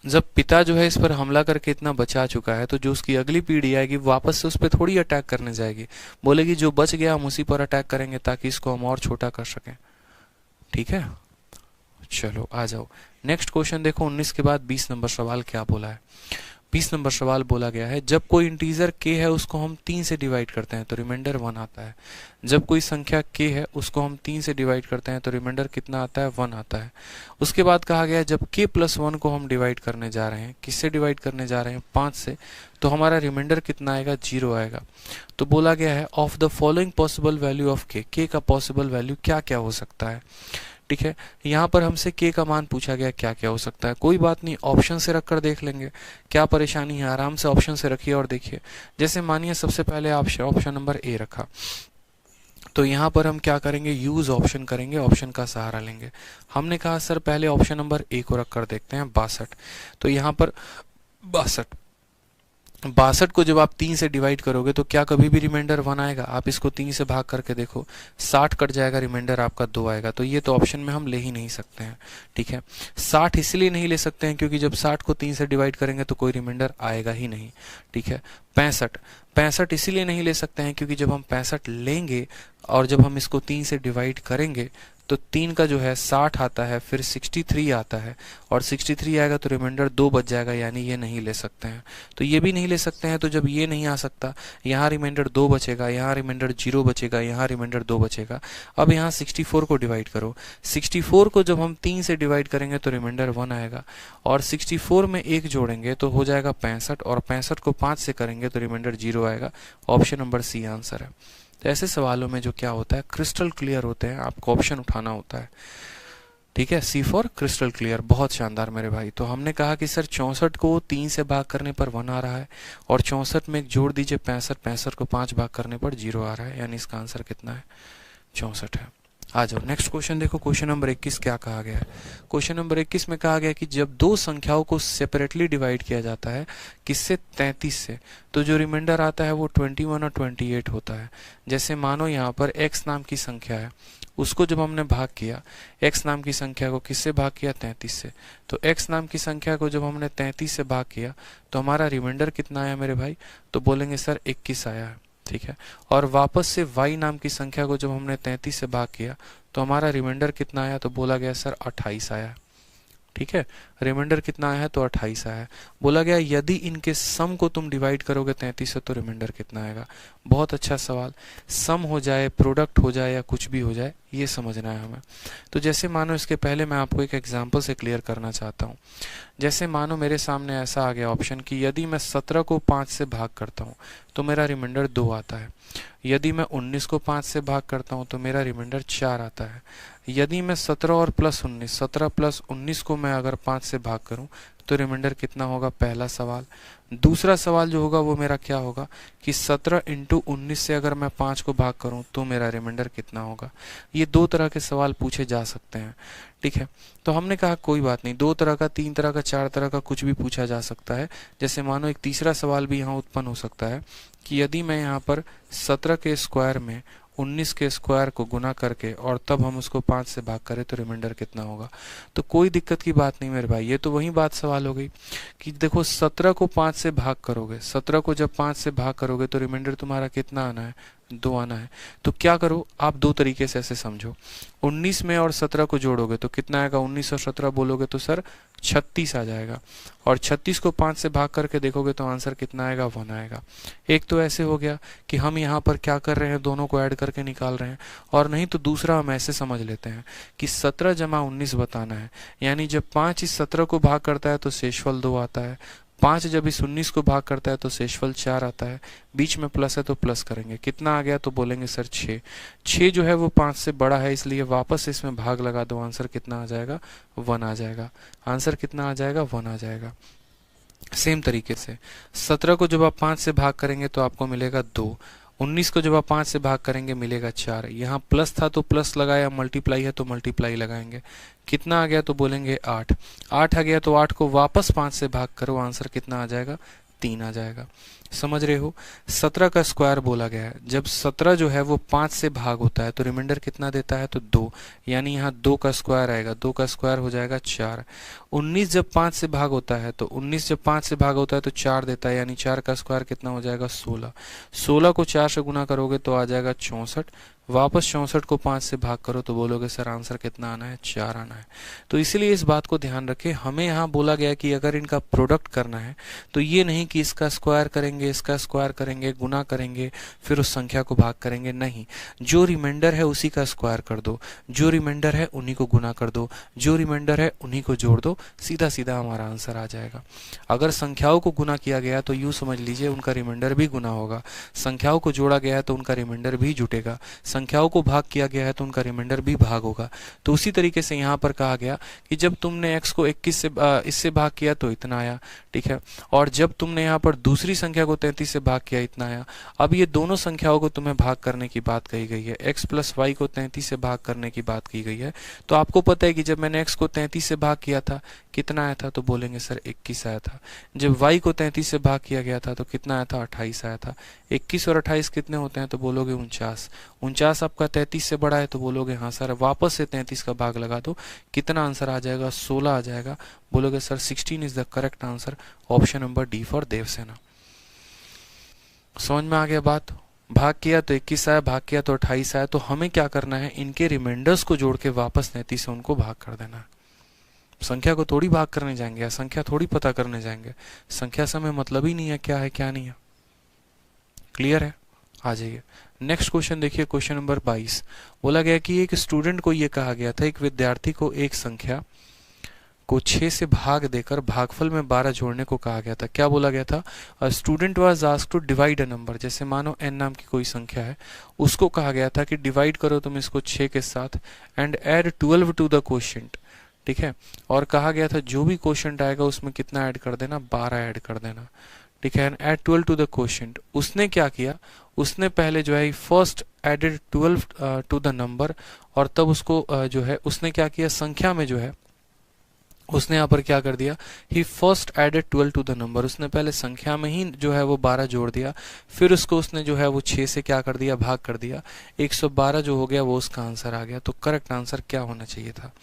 जब पिता जो है इस पर हमला करके इतना बचा चुका है तो जो उसकी अगली पीढ़ी आएगी वापस से उस पर थोड़ी अटैक करने जाएगी, बोलेगी जो बच गया हम उसी पर अटैक करेंगे ताकि इसको हम और छोटा कर सकें। ठीक है, चलो आ जाओ नेक्स्ट क्वेश्चन देखो। 19 के बाद 20 नंबर सवाल क्या बोला है? 20 नंबर सवाल बोला गया है जब कोई इंटीजर k है उसको हम 3 से डिवाइड करते हैं तो रिमाइंडर 1 आता है। जब कोई संख्या k है उसको हम 3 से डिवाइड करते हैं तो रिमाइंडर कितना आता है? 1 आता है। उसके बाद कहा गया है जब k + 1 को हम डिवाइड करने जा रहे हैं, किससे डिवाइड करने जा रहे हैं? 5 से, तो हमारा रिमाइंडर कितना आएगा? 0 आएगा। तो बोला गया है of the following possible value of k का पॉसिबल वैल्यू क्या क्या हो सकता है? ठीक है, यहाँ पर हमसे k का मान पूछा गया क्या क्या हो सकता है। कोई बात नहीं, ऑप्शन से रखकर देख लेंगे, क्या परेशानी है। आराम से ऑप्शन से रखिए और देखिए। जैसे मानिए सबसे पहले आप ऑप्शन नंबर ए रखा, तो यहाँ पर हम क्या करेंगे? यूज ऑप्शन करेंगे, ऑप्शन का सहारा लेंगे। हमने कहा सर पहले ऑप्शन नंबर ए को रखकर देखते हैं 62, तो यहाँ पर 62 को जब आप 3 से डिवाइड करोगे तो क्या कभी भी रिमाइंडर 1 आएगा? आप इसको 3 से भाग करके देखो, 60 कट जाएगा, रिमाइंडर आपका 2 आएगा। तो ये तो ऑप्शन में हम ले ही नहीं सकते हैं। ठीक है, 60 इसलिए नहीं ले सकते हैं क्योंकि जब 60 को 3 से डिवाइड करेंगे तो कोई रिमाइंडर आएगा ही नहीं। ठीक है, 65 इसीलिए नहीं ले सकते हैं क्योंकि जब हम 65 लेंगे और जब हम इसको 3 से डिवाइड करेंगे तो 3 का जो है 60 आता है, फिर 63 आता है और 63 आएगा तो रिमाइंडर 2 बच जाएगा, यानी ये नहीं ले सकते हैं। तो ये भी नहीं ले सकते हैं, तो जब ये नहीं आ सकता, यहाँ रिमाइंडर 2 बचेगा, यहाँ रिमाइंडर 0 बचेगा, यहाँ रिमाइंडर 2 बचेगा। अब यहाँ 64 को डिवाइड करो, 64 को जब हम 3 से डिवाइड करेंगे तो रिमाइंडर 1 आएगा और 64 में 1 जोड़ेंगे तो हो जाएगा 65 और 65 को 5 से करेंगे तो रिमाइंडर 0 आएगा। ऑप्शन नंबर सी आंसर है। तो ऐसे सवालों में जो क्या होता है, क्रिस्टल क्लियर होते हैं, आपको ऑप्शन उठाना होता है। ठीक है, सी फॉर क्रिस्टल क्लियर। बहुत शानदार मेरे भाई। तो हमने कहा कि सर 64 को 3 से भाग करने पर 1 आ रहा है और 64 में एक जोड़ दीजिए 65, 65 को 5 भाग करने पर 0 आ रहा है, यानी इसका आंसर कितना है? 64 है। आ जाओ नेक्स्ट क्वेश्चन देखो। क्वेश्चन नंबर 21 क्या कहा गया है। क्वेश्चन नंबर 21 में कहा गया कि जब दो संख्याओं को सेपरेटली डिवाइड किया जाता है, किससे, 33 से, तो जो रिमाइंडर आता है वो 21 और 28 होता है। जैसे मानो यहाँ पर x नाम की संख्या है, उसको जब हमने भाग किया, x नाम की संख्या को किससे भाग किया, 33 से, तो x नाम की संख्या को जब हमने 33 से भाग किया तो हमारा रिमाइंडर कितना आया मेरे भाई, तो बोलेंगे सर 21 आया है। ठीक है, और वापस से y नाम की संख्या को जब हमने 33 से भाग किया तो हमारा रिमाइंडर कितना आया, तो बोला गया सर 28 आया। ठीक है, रिमाइंडर कितना आया है, तो 28 आया है। बोला गया यदि इनके सम को तुम डिवाइड करोगे 33 से तो रिमाइंडर कितना आएगा। बहुत अच्छा सवाल, सम हो जाए, प्रोडक्ट हो जाए या कुछ भी हो जाए, ये समझना है हमें। तो जैसे मानो, इसके पहले मैं आपको एक एग्जांपल से क्लियर करना चाहता हूँ। जैसे मानो मेरे सामने ऐसा आ गया ऑप्शन कि यदि मैं 17 को 5 से भाग करता हूँ तो मेरा रिमाइंडर 2 आता है। यदि मैं 19 को 5 से भाग करता हूँ तो मेरा रिमाइंडर 4 आता है। यदि मैं 17 और प्लस 19, 17 प्लस 19 को मैं अगर 5 से भाग करूं तो रिमाइंडर कितना होगा, पहला सवाल। दूसरा सवाल जो होगा वो मेरा क्या होगा कि 17 इंटू 19 से अगर मैं 5 को भाग करूं तो मेरा रिमाइंडर कितना होगा। ये दो तरह के सवाल पूछे जा सकते हैं। ठीक है, तो हमने कहा कोई बात नहीं, 2 तरह का, 3 तरह का, 4 तरह का कुछ भी पूछा जा सकता है। जैसे मानो एक तीसरा सवाल भी यहाँ उत्पन्न हो सकता है कि यदि मैं यहाँ पर 17 के स्क्वायर में 19 के स्क्वायर को गुना करके और तब हम उसको 5 से भाग करें तो रिमाइंडर कितना होगा। तो कोई दिक्कत की बात नहीं मेरे भाई, ये तो वही बात सवाल हो गई कि देखो 17 को 5 से भाग करोगे, 17 को जब 5 से भाग करोगे तो रिमाइंडर तुम्हारा कितना आना है, 2 आना है। तो क्या करो आप, 2 तरीके से ऐसे समझो, 19 में और 17 को जोड़ोगे तो कितना आएगा, 19 और 17 बोलोगे तो सर 36 आ जाएगा। और 36 को 5 से भाग करके देखोगे तो आंसर कितना आएगा, 1 आएगा। एक तो ऐसे हो गया कि हम यहाँ पर क्या कर रहे हैं, दोनों को ऐड करके निकाल रहे हैं। और नहीं तो दूसरा हम ऐसे समझ लेते हैं कि 17 जमा 19 बताना है, यानी जब 5 इस 17 को भाग करता है तो शेषफल 2 आता है, 5 जब इस 19 को भाग करता है तो शेषफल 4 आता है, बीच में प्लस है तो प्लस करेंगे, कितना आ गया, तो बोलेंगे सर 6। 6 जो है वो 5 से बड़ा है, इसलिए वापस इसमें भाग लगा दो, आंसर कितना आ जाएगा, 1 आ जाएगा। आंसर कितना आ जाएगा, 1 आ जाएगा। सेम तरीके से 17 को जब आप 5 से भाग करेंगे तो आपको मिलेगा 2, 19 को जब आप 5 से भाग करेंगे मिलेगा 4। यहाँ प्लस था तो प्लस लगाया, मल्टीप्लाई है तो मल्टीप्लाई लगाएंगे, कितना आ गया, तो बोलेंगे 8। 8 आ गया तो 8 को वापस 5 से भाग करो, आंसर कितना आ जाएगा, 3 आ जाएगा। समझ रहे हो, 17 का स्क्वायर बोला गया है, जब 17 जो है वो 5 से भाग होता है तो रिमाइंडर कितना देता है, तो 2, यानी यहाँ 2 का स्क्वायर आएगा, 2 का स्क्वायर हो जाएगा 4। 19 जब 5 से भाग होता है तो 19 जब 5 से भाग होता है तो 4 देता है, यानी 4 का स्क्वायर कितना हो जाएगा, 16। 16 को 4 से गुना करोगे तो आ जाएगा 64। वापस 64 को 5 से भाग करो तो बोलोगे सर आंसर कितना आना है, 4 आना है। तो इसलिए इस बात को ध्यान रखें, हमें यहाँ बोला गया कि अगर इनका प्रोडक्ट करना है तो ये नहीं कि इसका स्क्वायर करेंगे, इसका स्क्वायर करेंगे, गुना करेंगे, फिर उस संख्या को भाग करेंगे, नहीं। जो रिमाइंडर है उसी का स्क्वायर कर दो, जो रिमाइंडर है उन्हीं को गुना कर दो, जो रिमाइंडर है उन्हीं को जोड़ दो, सीधा सीधा हमारा आंसर आ जाएगा। अगर संख्याओं को गुना किया गया तो यूं समझ लीजिए उनका रिमाइंडर भी गुना होगा, संख्याओं को जोड़ा गया है तो उनका रिमाइंडर भी जुटेगा, संख्याओं को भाग किया गया है तो उनका रिमाइंडर भी भाग होगा। तो उसी तरीके से यहाँ पर कहा गया कि जब तुमने x को 21 से इससे भाग किया तो इतना आया, ठीक है, और जब तुमने यहाँ पर दूसरी संख्या को 33 से भाग किया इतना आया। अब ये दोनों संख्याओं को तुम्हें भाग करने की बात कही गई है, x प्लस वाई को 33 से भाग करने की बात की गई है। तो आपको पता है कि जब मैंने x को 33 से भाग किया था कितना आया था, तो बोलेंगे सर 21 आया था। जब y को 33 से भाग किया गया था तो कितना आया था, 28 आया था। 21 और 28 कितने होते हैं, तो बोलोगे 49। 49 आपका 33 से बड़ा है तो बोलोगे हाँ सर, वापस से 33 का भाग लगा दो, कितना आंसर आ जाएगा, 16 आ जाएगा। बोलोगे sir 16 is the correct answer, option number D for Devsena. समझ में आ गया बात। भाग किया तो 21 आया, भाग किया तो 28 आया। तो हमें क्या करना है, इनके रिमाइंडर्स को जोड़ के वापस 33 से उनको भाग कर देना। संख्या को थोड़ी भाग करने जाएंगे या संख्या थोड़ी पता करने जाएंगे, संख्या से हमें मतलब ही नहीं है क्या है क्या नहीं है। क्लियर है, आ जाइए नेक्स्ट क्वेश्चन देखिए। क्वेश्चन नंबर 22 बोला गया कि एक स्टूडेंट को यह कहा गया था, एक विद्यार्थी को एक संख्या को 6 से भाग देकर भागफल में 12 जोड़ने को कहा गया था। क्या बोला गया था, student was asked to divide a number. जैसे मानो n नाम की कोई संख्या है, उसको कहा गया था कि डिवाइड करो तुम इसको 6 के साथ and add 12 to the quotient, ठीक है, और कहा गया था जो भी क्वोशिएंट आएगा उसमें कितना ऐड कर देना, 12 ऐड कर देना, ठीक है, एड 12 टू द क्वोशिएंट। उसने क्या किया, उसने पहले जो है first added 12 to the number, और तब उसको जो है उसने क्या किया, संख्या में जो है उसने यहाँ पर क्या कर दिया, he first added 12 to the number. उसने पहले संख्या में ही जो है वो 12 जोड़ दिया, फिर उसको उसने जो है वो 6 से क्या कर दिया, भाग कर दिया। 112 जो हो गया वो उसका आंसर आ गया। तो करेक्ट आंसर क्या होना चाहिए था।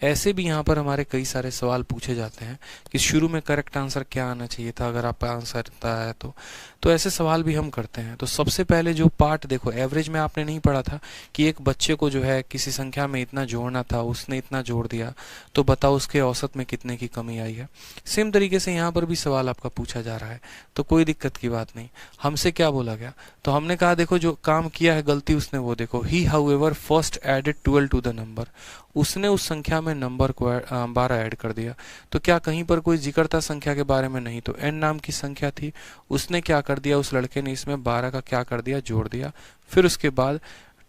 ऐसे भी यहाँ पर हमारे कई सारे सवाल पूछे जाते हैं कि शुरू में करेक्ट आंसर क्या आना चाहिए था, अगर आपका आंसर आता है तो ऐसे सवाल भी हम करते हैं। तो सबसे पहले जो पार्ट देखो, एवरेज में आपने नहीं पढ़ा था कि एक बच्चे को जो है किसी संख्या में इतना जोड़ना था, उसने इतना जोड़ दिया, तो बताओ उसके औसत में कितने की कमी आई है। सेम तरीके से यहाँ पर भी सवाल आपका पूछा जा रहा है, तो कोई दिक्कत की बात नहीं। हमसे क्या बोला गया, तो हमने कहा देखो जो काम किया है गलती उसने वो देखो, he however first added 12 to the number. उसने उस संख्या में नंबर को 12 ऐड कर दिया। तो क्या कहीं पर कोई जिक्र था संख्या के बारे में, नहीं। तो n नाम की संख्या थी, उसने क्या कर दिया, उस लड़के ने इसमें 12 का क्या कर दिया, जोड़ दिया। फिर उसके बाद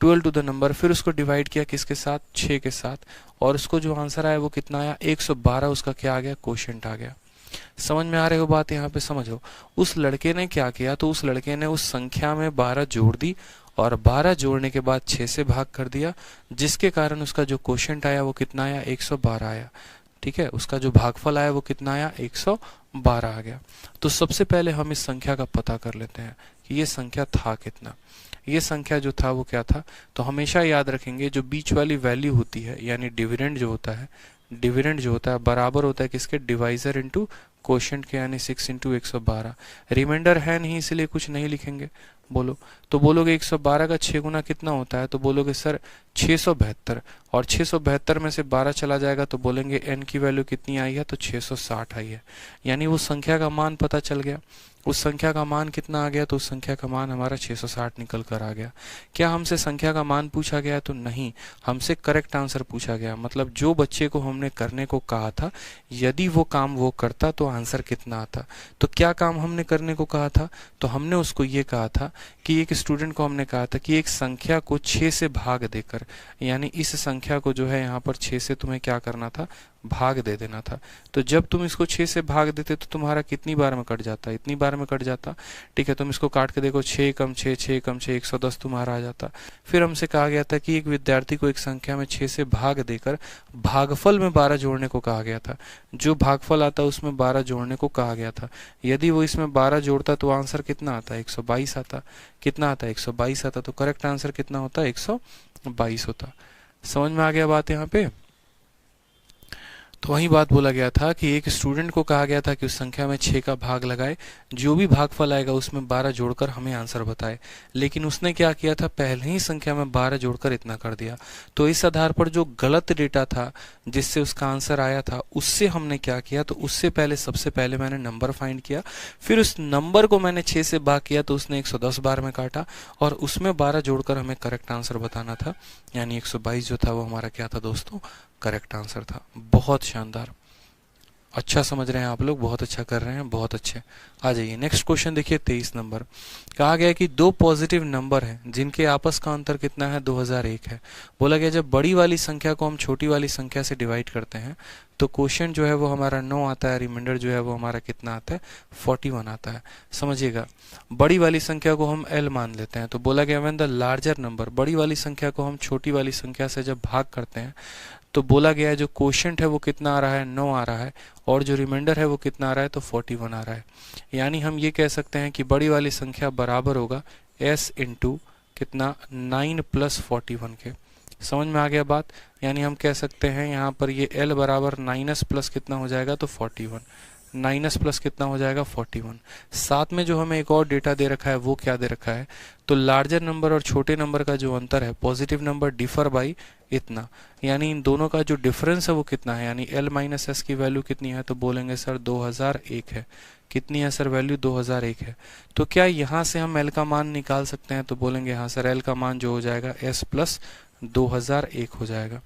12 टू द नंबर, फिर उसको डिवाइड किया किसके साथ, 6 के साथ, और उसको जो आंसर आया वो कितना आया, 112 उसका क्या आ गया, क्वोशिएंट आ गया। समझ में आ रही हो बात, यहाँ पे समझो। उस लड़के ने क्या किया, तो उस लड़के ने उस संख्या में 12 जोड़ दी, और 12 जोड़ने के बाद 6 से भाग कर दिया, जिसके कारण उसका जो क्वोशिएंट आया वो कितना आया, 112 आया। ठीक है, उसका जो भागफल आया वो कितना आया, 112 आ गया। तो सबसे पहले हम इस संख्या का पता कर लेते हैं कि ये संख्या था कितना। ये संख्या जो था वो क्या था, तो हमेशा याद रखेंगे जो बीच वाली वैल्यू होती है, यानी डिविडेंड जो होता है, डिविडेंड जो होता है बराबर होता है किसके, डिवाइजर इनटू क्वोशिएंट के, यानी 6 इंटू 112। रिमाइंडर है नहीं इसलिए कुछ नहीं लिखेंगे। बोलो, तो बोलोगे 112 का 6 गुना कितना होता है, तो बोलोगे सर 672, और 672 में से 12 चला जाएगा तो बोलेंगे n की वैल्यू कितनी आई है, तो 660 आई है। यानी वो संख्या का मान पता चल गया। उस संख्या का मान कितना आ गया, तो उस संख्या का मान हमारा 660 निकल कर आ गया। क्या हमसे संख्या का मान पूछा गया, तो नहीं, हमसे करेक्ट आंसर पूछा गया। मतलब जो बच्चे को हमने करने को कहा था, यदि वो काम वो करता तो आंसर कितना आता। तो क्या काम हमने करने को कहा था, तो हमने उसको ये कहा था कि एक स्टूडेंट को हमने कहा था कि एक संख्या को 6 से भाग देकर, यानी इस संख्या को जो है यहाँ पर 6 से तुम्हें क्या करना था, भाग दे देना था। तो जब तुम इसको 6 से भाग देते तो तुम्हारा कितनी बार में कट जाता, इतनी बार में कट जाता। ठीक है, तुम इसको काट के देखो, 6 कम 6, 6 कम 6, 110 तुम्हारा आ जाता। फिर हमसे कहा गया था कि एक विद्यार्थी को एक संख्या में 6 से भाग देकर भागफल में 12 जोड़ने को कहा गया था। जो भागफल आता उसमें 12 जोड़ने को कहा गया था। यदि वो इसमें 12 जोड़ता तो आंसर कितना आता, 122 आता। कितना आता, 122 आता। तो करेक्ट आंसर कितना होता, 122 होता। समझ में आ गया बात यहाँ पे। तो वही बात बोला गया था कि एक स्टूडेंट को कहा गया था कि उस संख्या में 6 का भाग लगाए, जो भी भागफल आएगा उसमें 12 जोड़कर हमें आंसर बताए। लेकिन उसने क्या किया था, पहले ही संख्या में 12 जोड़कर इतना कर दिया। तो इस आधार पर जो गलत डेटा था जिससे उसका आंसर आया था, उससे हमने क्या किया, तो उससे पहले सबसे पहले मैंने नंबर फाइंड किया, फिर उस नंबर को मैंने 6 से भाग किया तो उसने 110 बार में काटा, और उसमें 12 जोड़कर हमें करेक्ट आंसर बताना था, यानी 122 जो था वो हमारा क्या था दोस्तों, करेक्ट आंसर था। बहुत शानदार, अच्छा समझ रहे हैं आप लोग, बहुत अच्छा कर रहे हैं, बहुत अच्छे। आ जाइए नेक्स्ट क्वेश्चन देखिए, 23 नंबर। कहा गया कि दो पॉजिटिव नंबर हैं जिनके आपस का अंतर कितना है, 2001 है। बोला गया जब बड़ी वाली संख्या को हम छोटी वाली संख्या से डिवाइड करते हैं तो क्वोशिएंट जो है वो हमारा 9 आता है, रिमाइंडर जो है वो हमारा कितना आता है, 41 आता है। समझिएगा, बड़ी वाली संख्या को हम l मान लेते हैं। तो बोला गया व्हेन द लार्जर नंबर, बड़ी वाली संख्या को हम छोटी वाली संख्या से जब भाग करते हैं तो बोला गया है जो क्वोशिएंट है वो कितना आ रहा है, 9 आ रहा है, और जो रिमाइंडर है वो कितना आ रहा है, तो 41 आ रहा है। यानी हम ये कह सकते हैं कि बड़ी वाली संख्या बराबर होगा s इंटू कितना, 9 प्लस 41 के। समझ में आ गया बात। यानी हम कह सकते हैं यहाँ पर ये l बराबर 9s प्लस कितना हो जाएगा, तो 41। 9s प्लस कितना हो जाएगा, 41। साथ में जो हमें एक और डेटा दे रखा है वो क्या दे रखा है, तो लार्जर नंबर और छोटे नंबर का जो अंतर है, पॉजिटिव नंबर डिफर बाई इतना, यानी इन दोनों का जो डिफरेंस है वो कितना है, यानी l माइनस एस की वैल्यू कितनी है, तो बोलेंगे सर 2001 है। कितनी है सर वैल्यू, 2001 है। तो क्या यहाँ से हम l का मान निकाल सकते हैं, तो बोलेंगे हाँ सर, l का मान जो हो जाएगा s प्लस 2001 हो जाएगा।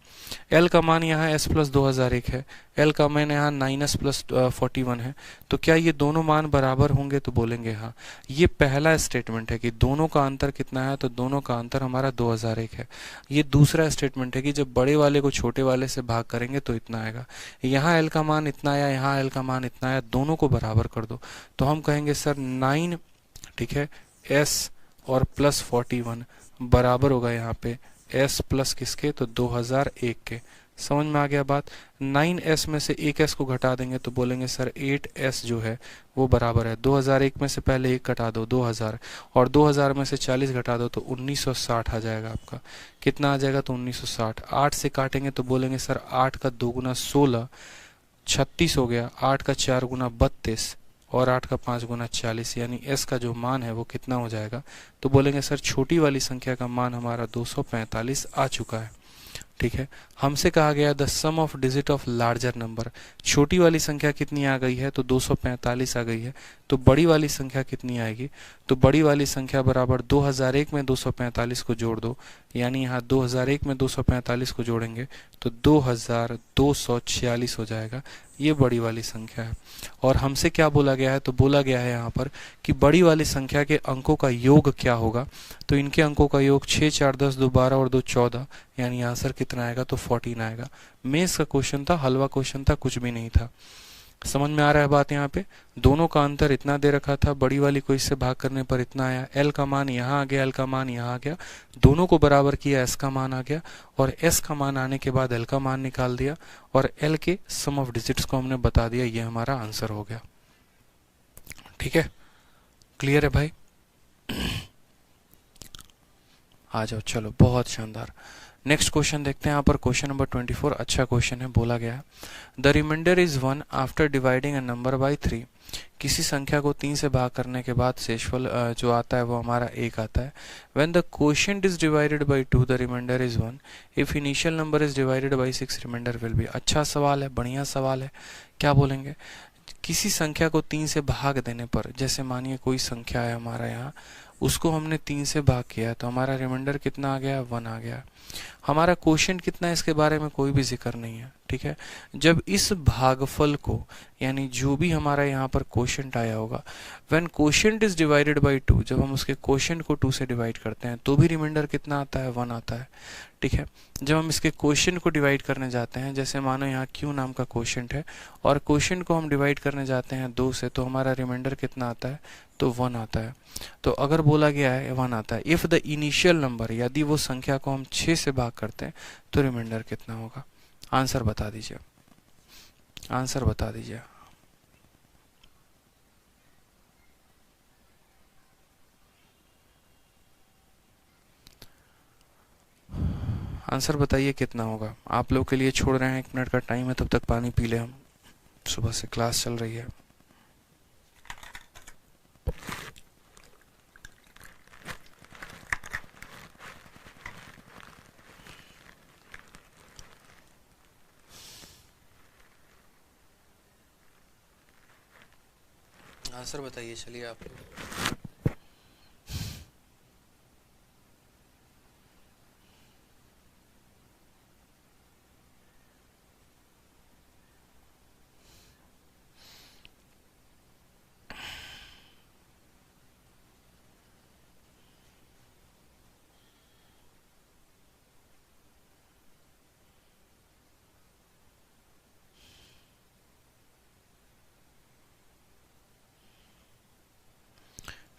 एल का मान यहाँ s प्लस 2001 है, एल का मान यहाँ 9s प्लस 41 है। तो क्या ये दोनों मान बराबर होंगे? तो बोलेंगे हाँ। ये पहला स्टेटमेंट है कि दोनों का अंतर कितना है, तो दोनों का अंतर हमारा 2001 है। ये दूसरा स्टेटमेंट है कि जब बड़े वाले को छोटे वाले से भाग करेंगे तो इतना आएगा। यहाँ एल का मान इतना आया, यहाँ एल का मान इतना आया, दोनों को बराबर कर दो। तो हम कहेंगे सर 9, ठीक है, s और प्लस 41 बराबर होगा यहाँ पे s प्लस किसके, तो 2001 के। समझ में आ गया बात? 9s में से एक s को घटा देंगे तो बोलेंगे सर 8s जो है वो बराबर है 2001 में से पहले एक घटा दो 2000, और 2000 में से 40 घटा दो तो 1960 आ जाएगा आपका। कितना आ जाएगा? तो 1960। 8 से काटेंगे तो बोलेंगे सर 8 का 2 गुना 16, 36 हो गया। 8 का 4 गुना 32 और 8 का 5 गुना 40, यानी s का जो मान है वो कितना हो जाएगा? तो बोलेंगे सर छोटी वाली संख्या का मान हमारा 245 आ चुका है। ठीक है, हमसे कहा गया the sum of digit of larger number. छोटी वाली संख्या कितनी आ गई है? तो 245 आ गई है। तो बड़ी वाली संख्या कितनी आएगी? तो बड़ी वाली संख्या बराबर 2001 में 245 को जोड़ दो, यानी यहाँ 2001 में 245 को जोड़ेंगे तो 2246 हो जाएगा। ये बड़ी वाली संख्या है। और हमसे क्या बोला गया है? तो बोला गया है यहाँ पर कि बड़ी वाली संख्या के अंकों का योग क्या होगा। तो इनके अंकों का योग 6, 4, 10, 2, 12 और 2, 14, यानी आंसर कितना आएगा? तो 14 आएगा। मेंस का क्वेश्चन था, हलवा क्वेश्चन था, कुछ भी नहीं था। समझ में आ रहा है बात? यहाँ पे दोनों का अंतर इतना दे रखा था, बड़ी वाली को इससे भाग करने पर इतना आया, एल का मान यहाँ आ गया, एल का मान यहाँ आ गया, दोनों को बराबर किया, एस का मान आ गया, और एस का मान आने के बाद एल का मान निकाल दिया, और एल के सम ऑफ डिजिट्स को हमने बता दिया। ये हमारा आंसर हो गया। ठीक है, क्लियर है भाई? आ जाओ, चलो, बहुत शानदार। नेक्स्ट क्वेश्चन देखते हैं। यहाँ पर क्वेश्चन नंबर 24 अच्छा क्वेश्चन है। बोला गया है the reminder is 1 after dividing a number by 3। किसी संख्या को 3 से भाग करने के बाद शेषफल जो आता है वो हमारा 1 आता है। When the quotient is divided by 2 the reminder is 1। If initial number is divided by 6 reminder will be. अच्छा सवाल है, बढ़िया सवाल है। क्या बोलेंगे? किसी संख्या को 3 से भाग देने पर, जैसे मानिए कोई संख्या है हमारा यहाँ, उसको हमने 3 से भाग किया है तो हमारा रिमाइंडर कितना आ गया? 1 आ गया। हमारा क्वोशिएंट कितना है इसके बारे में कोई भी जिक्र नहीं है। ठीक है, जब इस भागफल को, यानी जो भी हमारा यहाँ पर क्वोशिएंट आया होगा, when quotient is divided by 2, जब हम उसके क्वोशिएंट को 2 से डिवाइड करते हैं तो भी रिमाइंडर कितना आता है? 1 आता है। ठीक है, जब हम इसके क्वोशिएंट को डिवाइड करने जाते हैं, जैसे मानो यहाँ q नाम का क्वोशिएंट है और क्वोशिएंट को हम डिवाइड करने जाते हैं 2 से, तो हमारा रिमाइंडर कितना आता है? तो 1 आता है। तो अगर बोला गया है 1 आता है, इफ द इनिशियल नंबर, यदि वो संख्या को हम 6 से भाग करते हैं तो रिमाइंडर कितना होगा? आंसर बता दीजिए, आंसर बता दीजिए। आंसर बताइए कितना होगा। आप लोग के लिए छोड़ रहे हैं, 1 मिनट का टाइम है, तब तक पानी पी ले। हम सुबह से क्लास चल रही है। आंसर बताइए, चलिए आप लोग।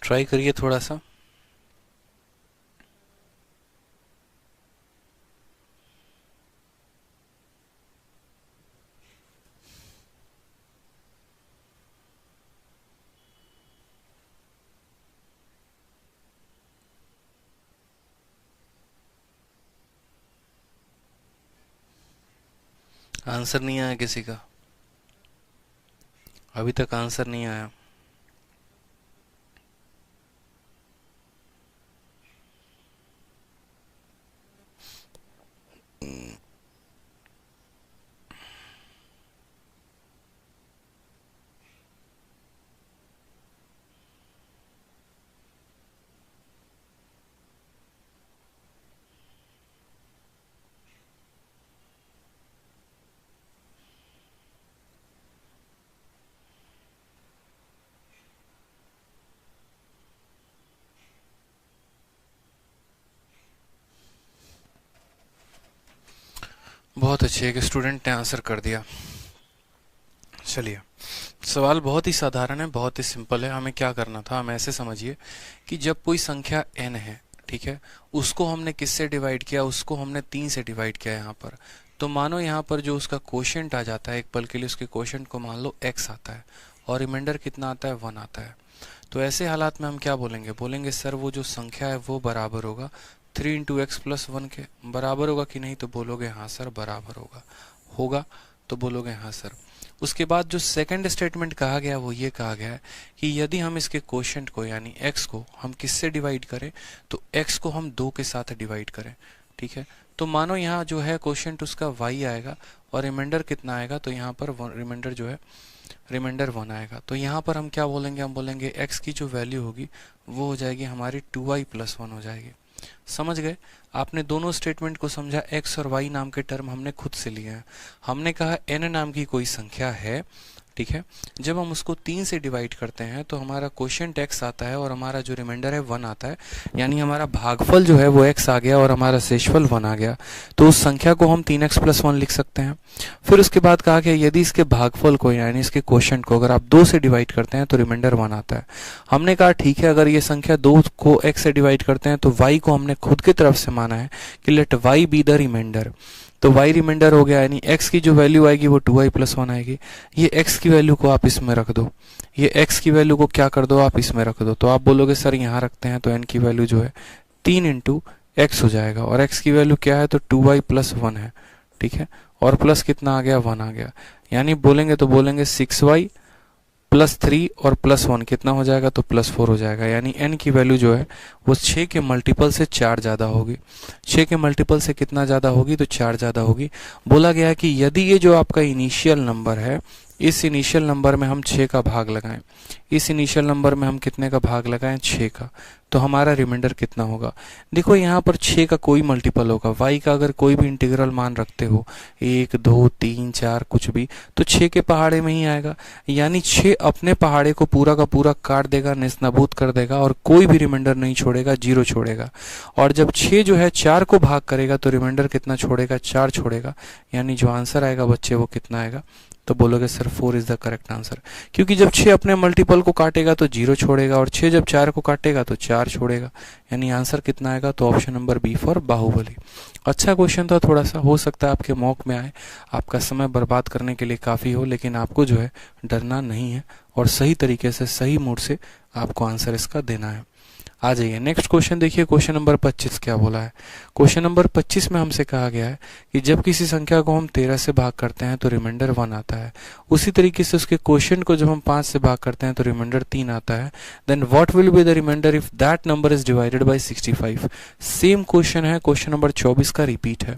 ट्राई करिए थोड़ा सा। आंसर नहीं आया किसी का? अभी तक आंसर नहीं आया। बहुत अच्छे, एक स्टूडेंट ने आंसर कर दिया। चलिए, सवाल बहुत ही साधारण है, बहुत ही सिंपल है। हमें क्या करना था, हम ऐसे समझिए कि जब कोई संख्या n है, ठीक है, उसको हमने किससे डिवाइड किया, उसको हमने 3 से डिवाइड किया यहाँ पर। तो मानो यहाँ पर जो उसका कोशेंट आ जाता है, एक पल के लिए उसके कोशेंट को मान लो x आता है और रिमाइंडर कितना आता है, 1 आता है। तो ऐसे हालात में हम क्या बोलेंगे, बोलेंगे सर वो जो संख्या है वो बराबर होगा 3 इंटू एक्स प्लस 1 के। बराबर होगा कि नहीं, तो बोलोगे हाँ सर बराबर होगा। होगा तो बोलोगे हाँ सर। उसके बाद जो सेकंड स्टेटमेंट कहा गया वो ये कहा गया है कि यदि हम इसके कोशेंट को यानी x को हम किससे डिवाइड करें, तो x को हम 2 के साथ डिवाइड करें, ठीक है। तो मानो यहाँ जो है कोशेंट उसका y आएगा और रिमाइंडर कितना आएगा, तो यहाँ पर रिमाइंडर जो है रिमाइंडर 1 आएगा। तो यहाँ पर हम क्या बोलेंगे, हम बोलेंगे x की जो वैल्यू होगी वो हो जाएगी हमारी 2y प्लस 1 हो जाएगी। समझ गए? आपने दोनों स्टेटमेंट को समझा। x और y नाम के टर्म हमने खुद से लिए हैं। हमने कहा n नाम की कोई संख्या है, ठीक है, जब हम उसको 3 से डिवाइड करते हैं तो हमारा कोशेंट x आता है और हमारा जो रिमाइंडर है 1 आता है, यानी हमारा भागफल जो है वो x आ गया और हमारा शेषफल 1 आ गया। तो उस संख्या को हम 3x प्लस 1 लिख सकते हैं। फिर उसके बाद कहा गया यदि इसके भागफल को यानी इसके कोशेंट को अगर आप 2 से डिवाइड करते हैं तो रिमाइंडर 1 आता है। हमने कहा ठीक है, अगर ये संख्या 2 को x से डिवाइड करते हैं तो y को हमने खुद की तरफ से माना है कि let y be the reminder. तो y रिमाइंडर हो गया, यानी x की जो वैल्यू आएगी वो 2y प्लस 1 आएगी। ये x की वैल्यू को आप इसमें रख दो, ये x की वैल्यू को क्या कर दो, आप इसमें रख दो। तो आप बोलोगे सर यहाँ रखते हैं तो n की वैल्यू जो है 3 इंटू एक्स हो जाएगा और x की वैल्यू क्या है, तो 2y प्लस 1 है, ठीक है। और प्लस कितना आ गया, 1 आ गया। यानी बोलेंगे तो बोलेंगे 6y प्लस 3 और प्लस 1 कितना हो जाएगा, तो प्लस 4 हो जाएगा। यानी n की वैल्यू जो है वो 6 के मल्टीपल से 4 ज़्यादा होगी। 6 के मल्टीपल से कितना ज़्यादा होगी, तो 4 ज़्यादा होगी। बोला गया है कि यदि ये जो आपका इनिशियल नंबर है, इस इनिशियल नंबर में हम 6 का भाग लगाएं, इस इनिशियल नंबर में हम कितने का भाग लगाएं, 6 का, तो हमारा रिमाइंडर कितना होगा। देखो यहाँ पर 6 का कोई मल्टीपल होगा, y का अगर कोई भी इंटीग्रल मान रखते हो 1 2 3 4 कुछ भी, तो 6 के पहाड़े में ही आएगा। यानी 6 अपने पहाड़े को पूरा का पूरा काट देगा, नेस्तनाबूद कर देगा और कोई भी रिमाइंडर नहीं छोड़ेगा, 0 छोड़ेगा। और जब 6 जो है 4 को भाग करेगा तो रिमाइंडर कितना छोड़ेगा, 4 छोड़ेगा। यानी जो आंसर आएगा बच्चे वो कितना आएगा, तो बोलोगे sir 4 is the correct answer. क्योंकि जब 6 अपने मल्टीपल को काटेगा तो 0 छोड़ेगा और 6 जब 4 को काटेगा तो 4 छोड़ेगा। यानी आंसर कितना आएगा, तो option number B for Baahubali. अच्छा क्वेश्चन था, थोड़ा सा हो सकता है आपके मॉक में आए, आपका समय बर्बाद करने के लिए काफ़ी हो, लेकिन आपको जो है डरना नहीं है और सही तरीके से सही मूड से आपको आंसर इसका देना है। आ जाइए नेक्स्ट क्वेश्चन देखिए, क्वेश्चन नंबर 25 क्या बोला है। क्वेश्चन नंबर 25 में हमसे कहा गया है कि जब किसी संख्या को हम 13 से भाग करते हैं तो रिमाइंडर 1 आता है। उसी तरीके से उसके क्वेश्चन को जब हम 5 से भाग करते हैं तो रिमाइंडर 3 आता है। Then what will be the reminder if that number is divided by 65। Same question है, क्वेश्चन नंबर 24 का रिपीट है।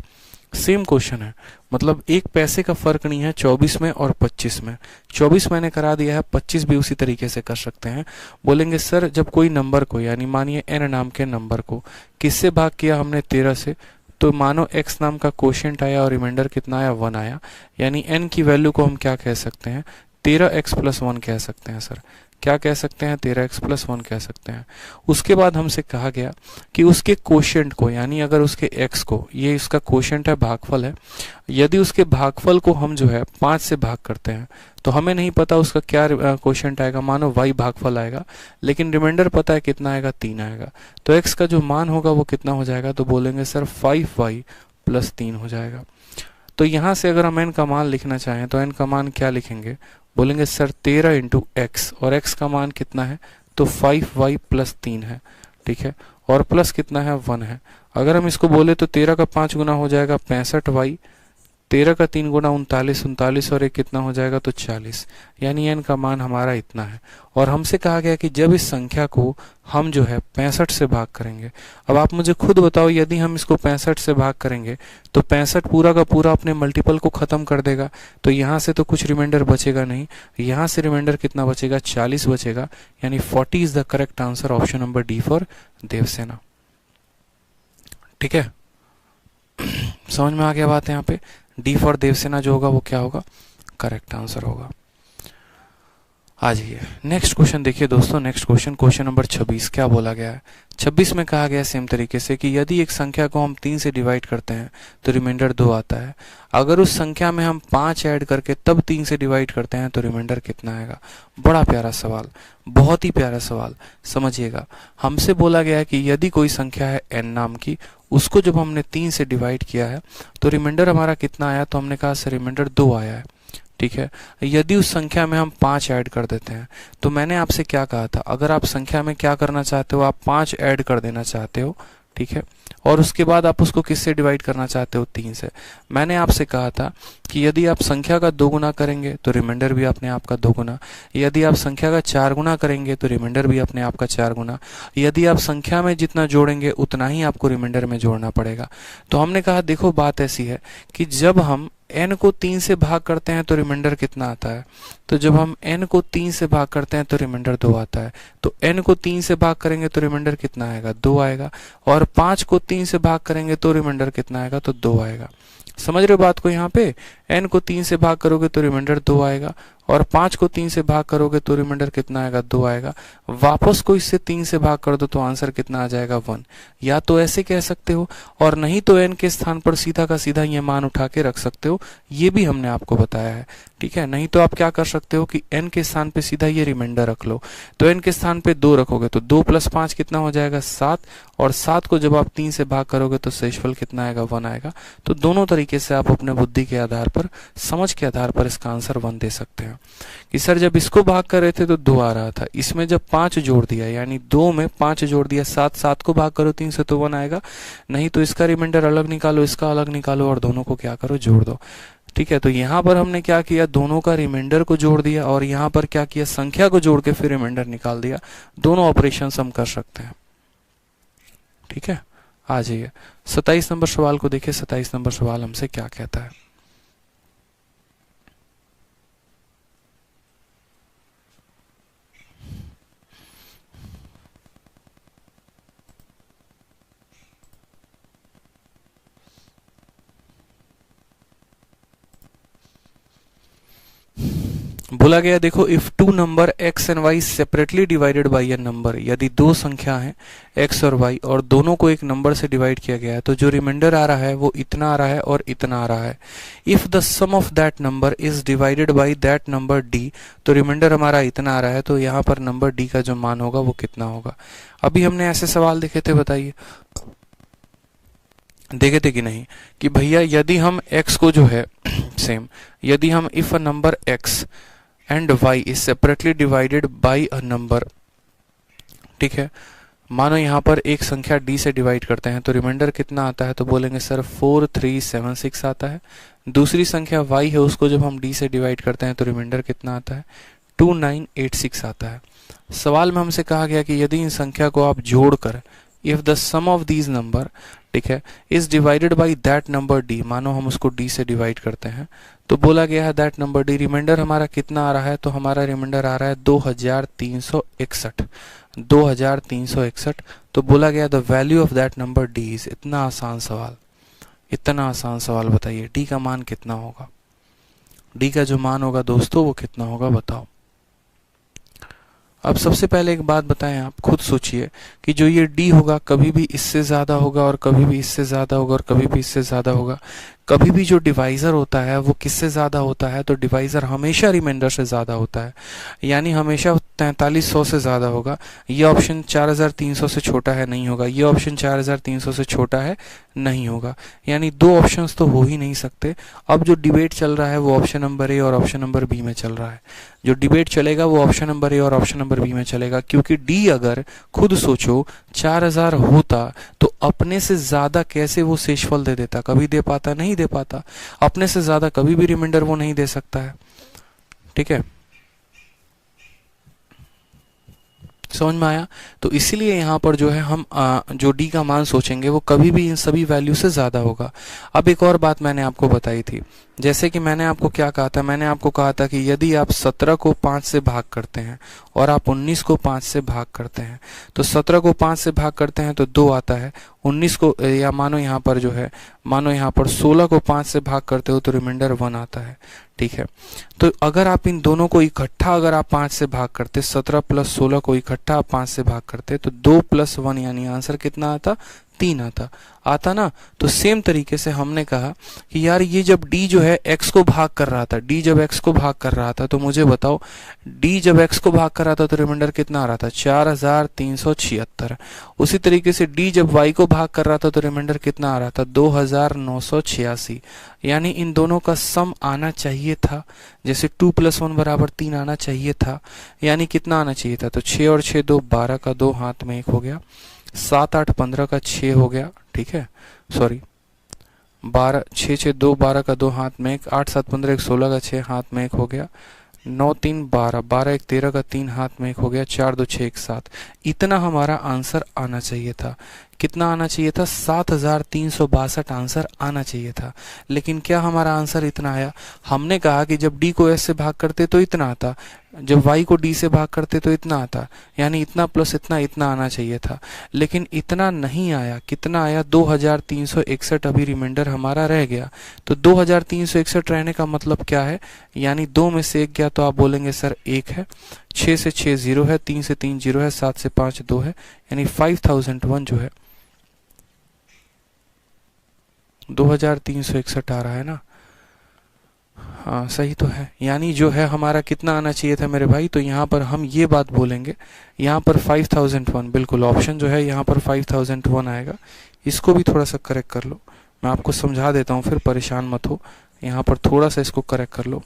सेम क्वेश्चन है, मतलब एक पैसे का फर्क नहीं है 24 में और 25 में। 24 मैंने करा दिया है, 25 भी उसी तरीके से कर सकते हैं। बोलेंगे सर जब कोई नंबर को यानी मानिए n नाम के नंबर को किससे भाग किया हमने 13 से, तो मानो x नाम का कोशेंट आया और रिमाइंडर कितना आया, 1 आया। यानी n की वैल्यू को हम क्या कह सकते हैं, 13x प्लस 1 कह सकते हैं। सर क्या कह सकते हैं, 13x प्लस 1 कह सकते हैं। उसके बाद हमसे कहा गया कि उसके कोशेंट को यानी अगर उसके x को, ये इसका कोशेंट है, भागफल है, यदि उसके भागफल को हम जो है 5 से भाग करते हैं तो हमें नहीं पता उसका क्या कोशेंट आएगा, मानो y भागफल आएगा, लेकिन रिमाइंडर पता है कितना आएगा, 3 आएगा। तो x का जो मान होगा वो कितना हो जाएगा, तो बोलेंगे सर 5y प्लस 3 हो जाएगा। तो यहाँ से अगर हम n का मान लिखना चाहें तो n का मान क्या लिखेंगे, बोलेंगे सर 13 इंटू एक्स, और x का मान कितना है, तो 5y प्लस 3 है, ठीक है, और प्लस कितना है, 1 है। अगर हम इसको बोले तो 13 का 5 गुना हो जाएगा 65y, 13 का 3 गुना 39, 39 और 1 कितना हो जाएगा, तो 40। यानी n का मान हमारा इतना है। और हमसे कहा गया कि जब इस संख्या को हम जो है 65 से भाग करेंगे। अब आप मुझे खुद बताओ, यदि हम इसको 65 से भाग करेंगे तो 65 पूरा का पूरा अपने मल्टीपल को खत्म कर देगा, तो यहाँ से तो कुछ रिमाइंडर बचेगा नहीं। यहाँ से रिमाइंडर कितना बचेगा, 40 बचेगा। यानी 40 is the correct answer, option number D for Devsena. ठीक है, समझ में आ गया बात है। यहाँ पे डी फॉर देवसेना जो होगा वो क्या होगा, करेक्ट आंसर होगा। आ जाइए नेक्स्ट क्वेश्चन देखिए दोस्तों। नेक्स्ट क्वेश्चन नंबर 26 क्या बोला गया है। 26 में कहा गया सेम तरीके से कि यदि एक संख्या को हम 3 से डिवाइड करते हैं तो रिमाइंडर 2 आता है। अगर उस संख्या में हम 5 ऐड करके तब 3 से डिवाइड करते हैं तो रिमाइंडर कितना आएगा। बड़ा प्यारा सवाल, बहुत ही प्यारा सवाल। समझिएगा, हमसे बोला गया है कि यदि कोई संख्या है n नाम की, उसको जब हमने 3 से डिवाइड किया है तो रिमाइंडर हमारा कितना आया। तो हमने कहा सर रिमाइंडर 2 आया है। ठीक है, यदि उस संख्या में हम 5 ऐड कर देते हैं तो मैंने आपसे क्या कहा था, अगर आप संख्या में क्या करना चाहते हो, आप 5 ऐड कर देना चाहते हो। ठीक है, और उसके बाद आप उसको किससे डिवाइड करना चाहते हो, 3 से। मैंने आपसे कहा था कि यदि आप संख्या का 2 गुना करेंगे तो रिमाइंडर भी अपने आप का 2 गुना, यदि आप संख्या का 4 गुना करेंगे तो रिमाइंडर भी अपने आप का 4 गुना, यदि आप संख्या में जितना जोड़ेंगे उतना ही आपको रिमाइंडर में जोड़ना पड़ेगा। तो हमने कहा देखो बात ऐसी है कि जब हम n को 3 से भाग करते हैं तो रिमाइंडर कितना आता है। तो जब हम n को 3 से भाग करते हैं तो रिमाइंडर 2 आता है। तो n को 3 से भाग करेंगे तो रिमाइंडर कितना आएगा, 2 आएगा। और 5 को 3 से भाग करेंगे तो रिमाइंडर कितना आएगा, तो 2 आएगा। समझ रहे हो बात को। यहाँ पे n को 3 से भाग करोगे तो रिमाइंडर 2 आएगा, और 5 को 3 से भाग करोगे तो रिमाइंडर कितना आएगा, 2 आएगा। वापस को इससे 3 से भाग कर दो तो आंसर कितना आ जाएगा, 1। या तो ऐसे कह सकते हो, और नहीं तो n के स्थान पर सीधा का सीधा ये मान उठा के रख सकते हो। ये भी हमने आपको बताया है। ठीक है, नहीं तो आप क्या कर सकते हो कि n के स्थान पे सीधा ये रिमाइंडर रख लो। तो n के स्थान पे 2 रखोगे तो 2 + 5 कितना हो जाएगा, 7। और 7 को जब आप 3 से भाग करोगे तो शेषफल कितना आएगा, 1 आएगा। तो दोनों तरीके से आप अपने बुद्धि के आधार पर, समझ के आधार पर इसका आंसर 1 दे सकते हैं। कि सर जब इसको भाग कर रहे थे तो 2 आ रहा था, इसमें जब 5 जोड़ दिया, यानी 2 में 5 जोड़ दिया, 7 को भाग करो 3 से तो 1 आएगा। नहीं तो इसका रिमाइंडर अलग निकालो, इसका अलग निकालो, और दोनों को क्या करो, जोड़ दो। ठीक है, तो यहाँ पर हमने क्या किया, दोनों का रिमाइंडर को जोड़ दिया, और यहाँ पर क्या किया, संख्या को जोड़ के फिर रिमाइंडर निकाल दिया। दोनों ऑपरेशन हम कर सकते हैं। ठीक है, आ जाइए 27 नंबर सवाल को देखिए। 27 नंबर सवाल हमसे क्या कहता है। बोला गया देखो, if 2 number x and y separately divided by A number, यदि 2 संख्या हैं x और y और दोनों को एक नंबर से डिवाइड किया गया है तो जो रिमाइंडर आ रहा है वो इतना आ रहा है और इतना आ रहा है। If the sum of that number is divided by that number d, तो रिमाइंडर हमारा इतना आ रहा है। तो यहाँ पर नंबर d का जो मान होगा वो कितना होगा। अभी हमने ऐसे सवाल देखे थे, बताइए देखे थे कि नहीं, कि भैया यदि हम x को जो है सेम, यदि हम if a number x and y is separately divided by a number, ठीक है, मानो यहाँ पर एक संख्या d से डिवाइड करते हैं तो रिमाइंडर कितना आता है, तो बोलेंगे सर 4376 आता है। दूसरी संख्या y है, उसको जब हम d से डिवाइड करते हैं तो रिमाइंडर कितना आता है, 2986 आता है। सवाल में हमसे कहा गया कि यदि इन संख्या को आप जोड़कर, if the sum of these number, ठीक है, is divided by that number d, मानो हम उसको d से डिवाइड करते हैं तो बोला गया है दैट नंबर d, रिमाइंडर हमारा कितना आ रहा है, तो हमारा रिमाइंडर आ रहा है 2361। 2361। तो बोला गया the value of that number d is, इतना आसान सवाल, इतना आसान सवाल, बताइए d का मान कितना होगा। d का जो मान होगा दोस्तों वो कितना होगा, बताओ। अब सबसे पहले एक बात बताएं, आप खुद सोचिए कि जो ये d होगा कभी भी इससे ज्यादा होगा और कभी भी इससे ज्यादा होगा और कभी भी इससे ज्यादा होगा। कभी भी जो डिवाइजर होता है वो किससे ज्यादा होता है, तो डिवाइजर हमेशा रिमाइंडर से ज्यादा होता है, यानी हमेशा 4300 से ज्यादा होगा। ये ऑप्शन 4300 से छोटा है, नहीं होगा। ये ऑप्शन 4300 से छोटा है, नहीं होगा। यानी दो ऑप्शंस तो हो ही नहीं सकते। अब जो डिबेट चल रहा है वो ऑप्शन नंबर ए और ऑप्शन नंबर बी में चल रहा है। जो डिबेट चलेगा वो ऑप्शन नंबर ए और ऑप्शन नंबर बी में चलेगा, क्योंकि डी अगर खुद सोचो 4000 होता तो अपने से ज्यादा कैसे वो शेषफल दे देता, कभी दे पाता, नहीं दे पाता। अपने से ज्यादा कभी भी रिमाइंडर वो नहीं दे सकता है। ठीक है, समझ में आया। तो इसीलिए यहाँ पर जो है हम जो डी का मान सोचेंगे वो कभी भी इन सभी वैल्यू से ज्यादा होगा। अब एक और बात मैंने आपको बताई थी, जैसे कि मैंने आपको क्या कहा था, मैंने आपको कहा था कि यदि आप 17 को 5 से भाग करते हैं और आप 19 को 5 से भाग करते हैं, तो 17 को 5 से भाग करते हैं तो 2 आता है, 19 को या मानो यहाँ पर जो है, मानो यहाँ पर 16 को 5 से भाग करते हो तो रिमाइंडर 1 आता है, ठीक है। तो अगर आप इन दोनों को इकट्ठा अगर आप 5 से भाग करते, 17 प्लस 16 को इकट्ठा आप 5 से भाग करते तो 2 प्लस 1 यानी आंसर कितना आता, 3 आता ना। तो सेम तरीके से हमने कहा कि यार ये जब d जो है x को भाग कर रहा था, d जब x को भाग कर रहा था तो मुझे बताओ d जब x को भाग कर रहा था तो रिमाइंडर कितना आ रहा था, 4376। उसी तरीके से d जब y को भाग कर रहा था तो रिमाइंडर कितना आ रहा था, 2986। यानी इन दोनों का सम आना चाहिए था, जैसे 2 + 1 = 3 आना चाहिए था। यानी कितना आना चाहिए था, तो 6 और 6 2 12 का 2 हाथ में 1 हो गया, 7 8 15 का 6 हो गया, ठीक है, सॉरी 12 6 6 2 12 का 2 हाथ में 1, 8 7 15 1 16 का 6 हाथ में 1 हो गया, 9 3 12 12 1 13 का 3 हाथ में 1 हो गया, 4 2 6 1 7। इतना हमारा आंसर आना चाहिए था। कितना आना चाहिए था, 7362 आंसर आना चाहिए था। लेकिन क्या हमारा आंसर इतना आया? हमने कहा कि जब d को s से भाग करते तो इतना आता, जब y को d से भाग करते तो इतना आता, यानी इतना प्लस इतना, इतना आना चाहिए था। लेकिन इतना नहीं आया। कितना आया, 2361। अभी रिमाइंडर हमारा रह गया। तो 2361 रहने का मतलब क्या है, यानी 2 में से 1 गया तो आप बोलेंगे सर 1 है, 6 से 6 0 है, 3 से 3 0 है, 7 से 5 2 है, यानी 5001 जो है 2361 आ रहा है ना। हाँ सही तो है। यानी जो है हमारा कितना आना चाहिए था मेरे भाई, तो यहाँ पर हम ये बात बोलेंगे, यहाँ पर 5001, बिल्कुल ऑप्शन जो है यहाँ पर 5001 आएगा। इसको भी थोड़ा सा करेक्ट कर लो, मैं आपको समझा देता हूँ, फिर परेशान मत हो। यहाँ पर थोड़ा सा इसको करेक्ट कर लो,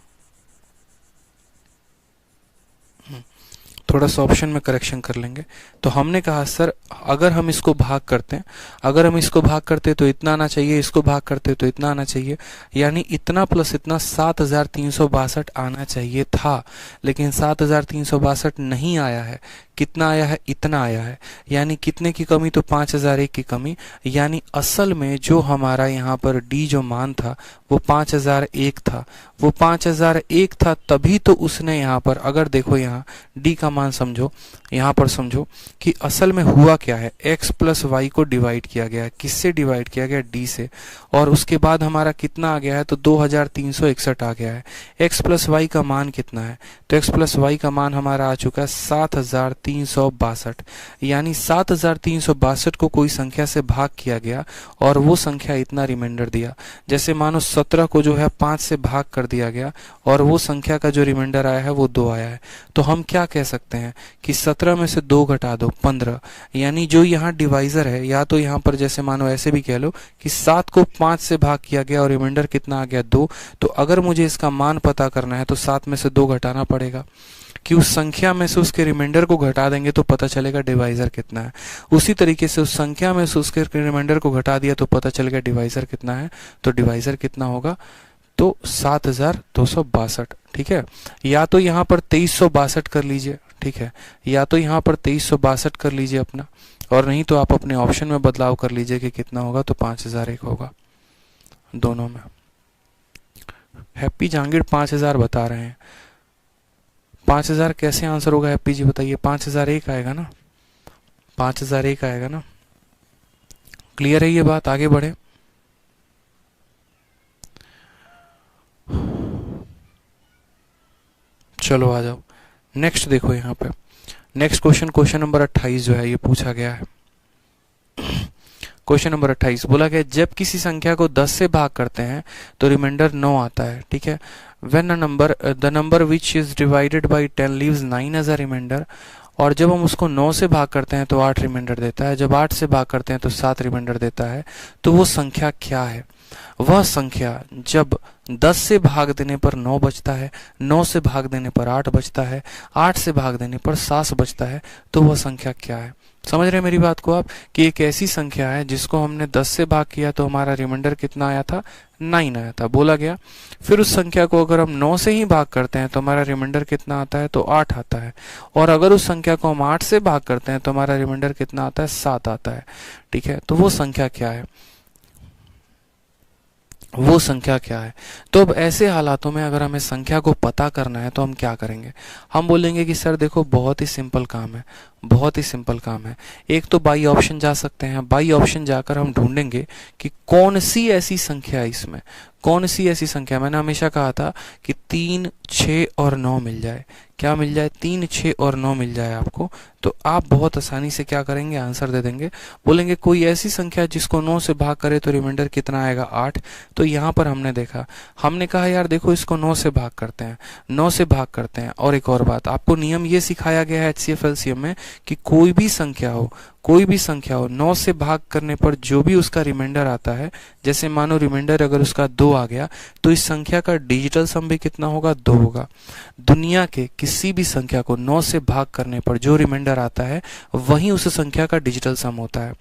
थोड़ा सा ऑप्शन में करेक्शन कर लेंगे। तो हमने कहा सर अगर हम इसको भाग करते हैं, अगर हम इसको भाग करते तो इतना आना चाहिए, इसको भाग करते तो इतना आना चाहिए, यानी इतना प्लस इतना 7362 आना चाहिए था। लेकिन 7362 नहीं आया है। कितना आया है, इतना आया है। यानी कितने की कमी, तो 5001 की कमी। यानी असल में जो हमारा यहाँ पर d जो मान था वो 5001 था, वो 5001 था, तभी तो उसने यहाँ पर, अगर देखो यहाँ d का मान समझो, यहाँ पर समझो कि असल में हुआ क्या है, x प्लस वाई को डिवाइड किया गया है। किससे डिवाइड किया गया, d से, और उसके बाद हमारा कितना आ गया है, तो 2361 आ गया है। x प्लस वाई का मान कितना है, तो x प्लस वाई का मान हमारा आ चुका है 7362। यानी 7362 को कोई संख्या से भाग किया गया और वो संख्या इतना रिमाइंडर दिया। जैसे मानो 17 को जो है 5 से भाग कर दिया गया और वो संख्या का जो रिमाइंडर आया है वो 2 आया है। तो हम क्या कह सकते हैं कि 17 में से 2 घटा दो 15। यानी जो यहाँ डिवाइजर है, या तो यहाँ पर जैसे मानो ऐसे भी कह लो कि 7 को 5 से भाग किया गया और रिमाइंडर कितना आ गया, 2। तो अगर मुझे इसका मान पता करना है तो 7 में से 2 घटाना पड़ेगा, कि उस संख्या में से उसके रिमाइंडर को घटा देंगे तो पता चलेगा डिवाइजर कितना है। उसी तरीके से उस संख्या में से उसके रिमाइंडर को घटा दिया तो पता चलेगा डिवाइजर कितना है। तो डिवाइजर कितना होगा, तो 7262। ठीक है, या तो यहाँ पर 2362 कर लीजिए, ठीक है, या तो यहाँ पर 2362 कर लीजिए अपना, और नहीं तो आप अपने ऑप्शन में बदलाव कर लीजिए कि कितना होगा, तो 5001 होगा दोनों में। हैप्पी जहांगीर 5000 बता रहे हैं। 5000 कैसे आंसर होगा हैप्पी जी बताइए? 5001 आएगा ना, 5001 आएगा ना। क्लियर है ये बात? आगे बढ़े। चलो आ जाओ नेक्स्ट। देखो यहाँ पे नेक्स्ट क्वेश्चन नंबर 28 जो है ये पूछा गया है। क्वेश्चन नंबर 28 बोला गया जब किसी संख्या को 10 से भाग करते हैं तो रिमाइंडर 9 आता है। ठीक है, when the number which is divided by 10 leaves 9 as a reminder. और जब हम उसको 9 से भाग करते हैं तो 8 रिमाइंडर देता है, जब 8 से भाग करते हैं तो 7 रिमाइंडर देता है। तो वो संख्या क्या है? वह संख्या जब 10 से भाग देने पर 9 बचता है, 9 से भाग देने पर 8 बचता है, 8 से भाग देने पर 7 बचता है, तो वह संख्या क्या है? समझ रहे हैं मेरी बात को आप, कि एक ऐसी संख्या है जिसको हमने 10 से भाग किया तो हमारा रिमाइंडर कितना आया था, 9 आया था, बोला गया। फिर उस संख्या को अगर हम 9 से ही भाग करते हैं तो हमारा रिमाइंडर कितना आता है, तो 8 आता है। और अगर उस संख्या को हम 8 से भाग करते हैं तो हमारा रिमाइंडर कितना आता है, 7 आता है। ठीक है, तो वो संख्या क्या है, वो संख्या क्या है? तो अब ऐसे हालातों में अगर हमें संख्या को पता करना है तो हम क्या करेंगे? हम बोलेंगे कि सर देखो बहुत ही सिंपल काम है, बहुत ही सिंपल काम है। एक तो बाई ऑप्शन जा सकते हैं, बाई ऑप्शन जाकर हम ढूंढेंगे कि कौन सी ऐसी संख्या है इसमें, कौन सी ऐसी संख्या, मैंने हमेशा कहा था कि 3, 6 और 9 मिल जाए। क्या मिल जाए? 3, 6 और 9 मिल जाए आपको, तो आप बहुत आसानी से क्या करेंगे, आंसर दे देंगे। बोलेंगे कोई ऐसी संख्या जिसको 9 से भाग करे तो रिमाइंडर कितना आएगा? 8। तो यहाँ पर हमने देखा, हमने कहा यार देखो इसको 9 से भाग करते हैं, 9 से भाग करते हैं। और एक और बात, आपको नियम ये सिखाया गया है HCF LCM में कि कोई भी संख्या हो, कोई भी संख्या हो, 9 से भाग करने पर जो भी उसका रिमाइंडर आता है, जैसे मानो रिमाइंडर अगर उसका 2 आ गया, तो इस संख्या का डिजिटल सम भी कितना होगा? 2 होगा। दुनिया के किसी भी संख्या को 9 से भाग करने पर जो रिमाइंडर आता है वही उस संख्या का डिजिटल सम होता है,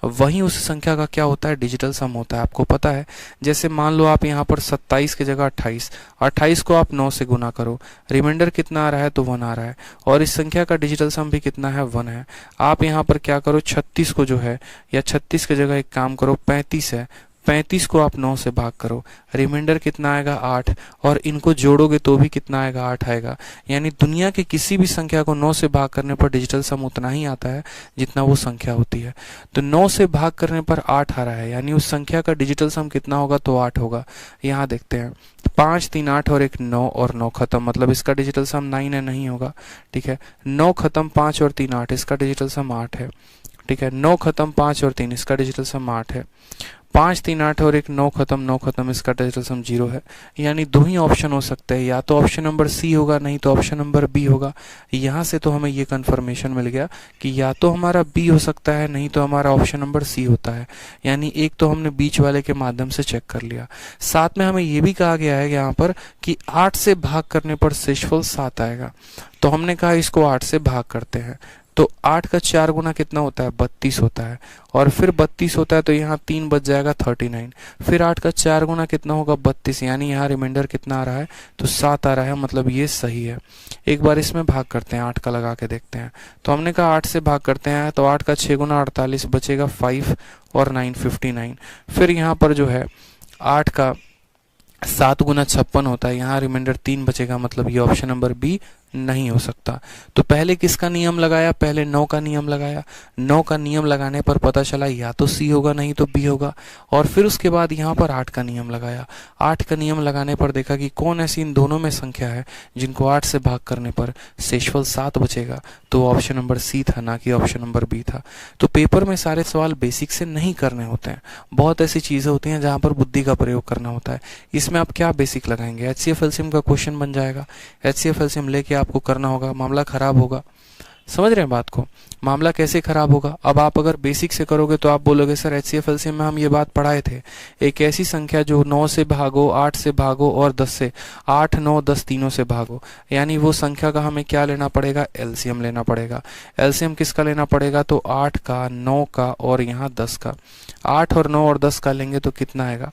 वही उस संख्या का क्या होता है? डिजिटल सम होता है। आपको पता है, जैसे मान लो आप यहाँ पर 27 की जगह 28, 28 को आप 9 से गुना करो, रिमाइंडर कितना आ रहा है? तो 1 आ रहा है, और इस संख्या का डिजिटल सम भी कितना है? 1 है। आप यहाँ पर क्या करो, 36 को जो है, या 36 की जगह एक काम करो, 35 है, 35 को आप 9 से भाग करो, रिमाइंडर कितना आएगा? 8, और इनको जोड़ोगे तो भी कितना आएगा? 8 आएगा। यानी दुनिया की किसी भी संख्या को 9 से भाग करने पर डिजिटल सम उतना ही आता है जितना वो संख्या होती है। तो 9 से भाग करने पर 8 आ रहा है, यानी उस संख्या का डिजिटल सम कितना होगा? तो 8 होगा। यहाँ देखते हैं, 5, 3, 8 और एक 9, और 9 खत्म, मतलब इसका डिजिटल सम 9 है, नहीं होगा। ठीक है, 9 खत्म, 5 और 3 8, इसका डिजिटल सम 8 है। ठीक है, 9 खत्म, 5 और 3, इसका डिजिटल सम 8 है। 5, 3, 8 और एक 9 खत्म, 9 खत्म, इसका डिजिटल सम 0 है। यानी दो ही ऑप्शन हो सकते हैं, या तो ऑप्शन नंबर सी होगा, नहीं तो ऑप्शन नंबर बी होगा। यहाँ से तो हमें ये कंफर्मेशन मिल गया कि या तो हमारा बी हो सकता है, नहीं तो हमारा ऑप्शन नंबर सी होता है। यानी एक तो हमने बीच वाले के माध्यम से चेक कर लिया। साथ में हमें ये भी कहा गया है यहाँ पर कि 8 से भाग करने पर शेषफल 7 आएगा। तो हमने कहा इसको 8 से भाग करते हैं, तो 8 का 4 गुना कितना होता है? 32 होता है, और फिर 32 होता है तो यहाँ 3 बच जाएगा 39, फिर 8 का 4 गुना कितना होगा? 32, यानी यहाँ रिमाइंडर कितना आ रहा है? तो 7 आ रहा है, मतलब ये सही है। एक बार इसमें भाग करते हैं, 8 का लगा के देखते हैं। तो हमने कहा 8 से भाग करते हैं, तो 8 का 6 गुना 48, बचेगा 5 और 9 59। फिर यहाँ पर जो है 8 का 7 गुना 56 होता है, यहाँ रिमाइंडर 3 बचेगा, मतलब ये ऑप्शन नंबर बी नहीं हो सकता। तो पहले किसका नियम लगाया? पहले 9 का नियम लगाया। 9 का नियम लगाने पर पता चला या तो सी होगा, नहीं तो बी होगा। और फिर उसके बाद यहाँ पर 8 का नियम लगाया। 8 का नियम लगाने पर देखा कि कौन ऐसी इन दोनों में संख्या है जिनको 8 से भाग करने पर शेषफल 7 बचेगा, तो ऑप्शन नंबर सी था, ना कि ऑप्शन नंबर बी था। तो पेपर में सारे सवाल बेसिक से नहीं करने होते हैं, बहुत ऐसी चीजें होती हैं जहां पर बुद्धि का प्रयोग करना होता है। इसमें आप क्या बेसिक लगाएंगे? HCF LCM का क्वेश्चन बन जाएगा, HCF LCM लेके आपको करना होगा, मामला खराब होगा। समझ रहे हैं बात को? मामला कैसे खराब होगा? अब आप अगर बेसिक से करोगे तो आप बोलोगे सर HCF LCM में हम ये बात पढ़ाए थे, एक ऐसी संख्या जो 9 से भागो, 8 से भागो और 10 से, 8, 9, 10 तीनों से भागो, यानी वो संख्या का हमें क्या लेना पड़ेगा? LCM लेना पड़ेगा। LCM किसका लेना पड़ेगा? तो 8 का, 9 का और यहाँ 10 का। 8 और 9 और 10 का लेंगे तो कितना आएगा?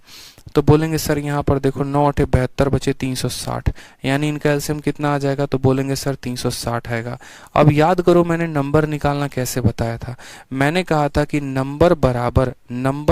तो बोलेंगे सर यहाँ पर देखो 9 8 72 बचे 360, यानी इनका एलसीएम कितना आ जाएगा? तो बोलेंगे सर 360 आएगा। अब याद करो मैंने नंबर निकालना कैसे बताया था। मैंने कहा था कि नंबर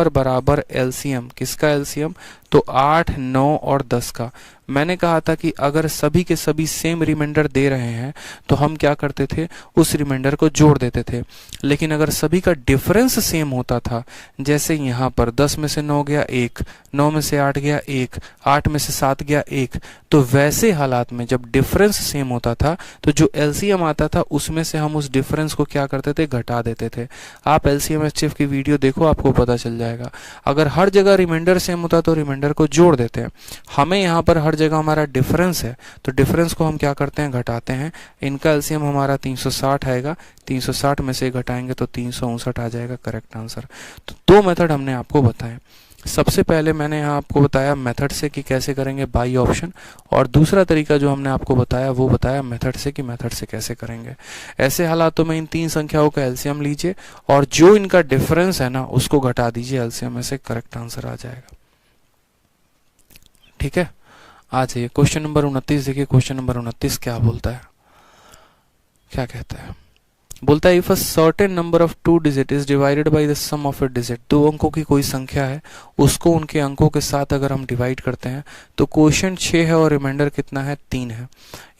बराबर एलसीएम। किसका एलसीएम? तो 8, 9 और 10 का। मैंने कहा था कि अगर सभी के सभी सेम रिमाइंडर दे रहे हैं तो हम क्या करते थे? उस रिमाइंडर को जोड़ देते थे। लेकिन अगर सभी का डिफरेंस सेम होता था, जैसे यहाँ पर 10 में से 9 गया 1, 9 में से 8 गया 1, 8 में से 7 गया 1, तो वैसे हालात में जब डिफरेंस सेम होता था तो जो एलसीएम आता था उसमें से हम उस डिफरेंस को क्या करते थे? घटा देते थे। आप एलसीएम एचसीएफ की वीडियो देखो, आपको पता चल जाएगा। अगर हर जगह रिमाइंडर सेम होता तो रिमाइंडर को जोड़ देते हैं। हमें यहाँ पर हर जगह हमारा डिफरेंस है तो डिफरेंस को हम क्या करते हैं? घटाते हैं। इनका एलसीएम हमारा 360 आएगा, 360 में से घटाएंगे तो 359 आ जाएगा करेक्ट आंसर। तो दो मेथड हमने आपको बताए। सबसे पहले मैंने यहाँ आपको बताया मेथड से कि कैसे करेंगे बाई ऑप्शन, और दूसरा तरीका जो हमने आपको बताया वो बताया मेथड से कि मेथड से कैसे करेंगे। ऐसे हालातों में इन तीन संख्याओं का एलसीएम लीजिए और जो इनका डिफरेंस है ना उसको घटा दीजिए, एलसीएम में से करेक्ट आंसर आ जाएगा। ठीक है, आ जाइए क्वेश्चन नंबर 29 देखिए। क्वेश्चन नंबर 29 क्या बोलता है, क्या कहता है? बोलता है if a certain number of 2 digit is divided by the sum of a digit, 2 अंकों की कोई संख्या है, उसको उनके अंकों के साथ अगर हम डिवाइड करते हैं तो क्वोशिएंट 6 है और रिमाइंडर कितना है, 3 है।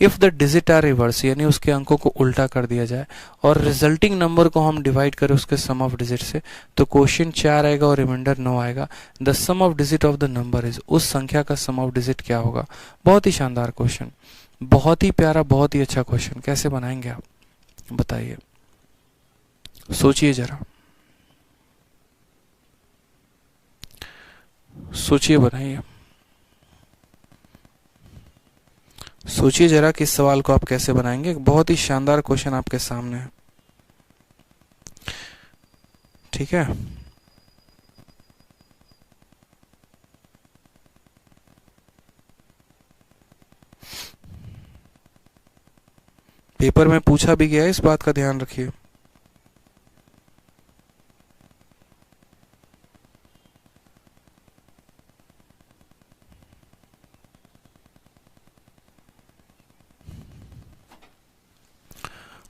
If the digit are reverse, यानी उसके अंकों को उल्टा कर दिया जाए और रिजल्टिंग नंबर को हम डिवाइड करें उसके सम ऑफ डिजिट से, तो क्वोशिएंट 4 आएगा और रिमाइंडर 9 आएगा। The sum of digit of the number is, उस संख्या का सम ऑफ डिजिट क्या होगा। बहुत ही शानदार क्वेश्चन, बहुत ही प्यारा, बहुत ही अच्छा क्वेश्चन। कैसे बनाएंगे आप बताइए, सोचिए जरा, सोचिए, बनाइए, सोचिए जरा कि इस सवाल को आप कैसे बनाएंगे। बहुत ही शानदार क्वेश्चन आपके सामने है, ठीक है। पेपर में पूछा भी गया है, इस बात का ध्यान रखिए।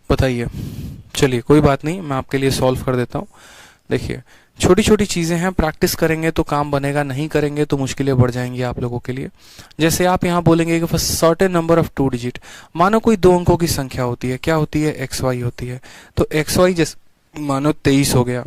बताइए, चलिए कोई बात नहीं, मैं आपके लिए सॉल्व कर देता हूँ। देखिए, छोटी छोटी चीजें हैं, प्रैक्टिस करेंगे तो काम बनेगा, नहीं करेंगे तो मुश्किलें बढ़ जाएंगी आप लोगों के लिए। जैसे आप यहाँ बोलेंगे कि सर्टेन नंबर ऑफ 2 डिजिट, मानो कोई 2 अंकों की संख्या होती है, क्या होती है, एक्स वाई होती है। तो एक्स वाई जैसे मानो 23 हो गया,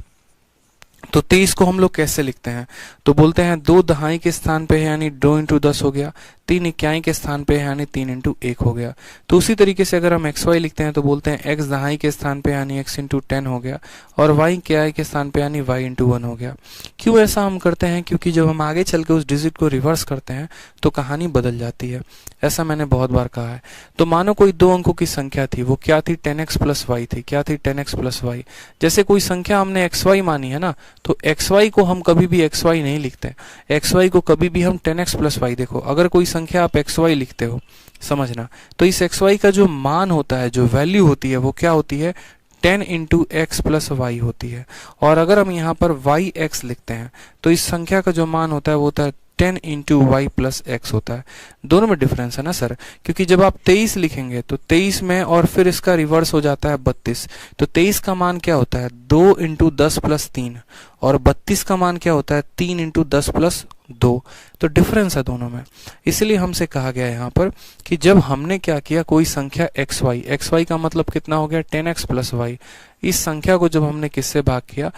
तो 23 को हम लोग कैसे लिखते हैं, तो बोलते हैं 2 दहाई के स्थान पे है यानी 2 इंटू 10 हो गया, 3 इक्याई के स्थान पे है यानी 3 इंटू 1 हो गया। तो उसी तरीके से अगर हम एक्स वाई लिखते हैं तो बोलते हैं x दहाई के स्थान पे यानी x इंटू 10 हो गया, और y इक्याई के स्थान पे यानी y इंटू 1 हो गया। क्यों ऐसा हम करते हैं, क्योंकि जब हम आगे चल के उस डिजिट को रिवर्स करते हैं तो कहानी बदल जाती है। ऐसा मैंने बहुत बार कहा है। तो मानो कोई 2 अंकों की संख्या थी, वो क्या थी, 10x प्लस वाई थी। क्या थी, 10x प्लस वाई। जैसे कोई संख्या हमने xy मानी है ना, तो xy को हम कभी भी xy नहीं लिखते, xy को कभी भी हम 10x प्लस वाई। देखो, अगर कोई संख्या आप xy लिखते हो, समझना, तो इस xy का जो मान होता है, जो वैल्यू होती है, वो क्या होती है, 10 इंटू एक्स प्लस वाई होती है। और अगर हम यहाँ पर वाई एक्स लिखते हैं तो इस संख्या का जो मान होता है वो होता है 10 इंटू वाई प्लस एक्स होता है। दोनों में डिफरेंस है ना सर, क्योंकि जब आप 23 लिखेंगे तो 23 में और फिर इसका रिवर्स हो जाता है 32, तो 23 का मान क्या होता है, 2 इंटू 10 प्लस 3, और 32 का मान क्या होता है, 3 इंटू 10 प्लस 2। तो डिफरेंस है दोनों में। इसलिए हमसे कहा गया यहाँ पर कि जब हमने क्या किया, कोई संख्या एक्स वाई का मतलब कितना हो गया, 10x प्लस वाई। इस संख्या को जब हमने किससे भाग किया,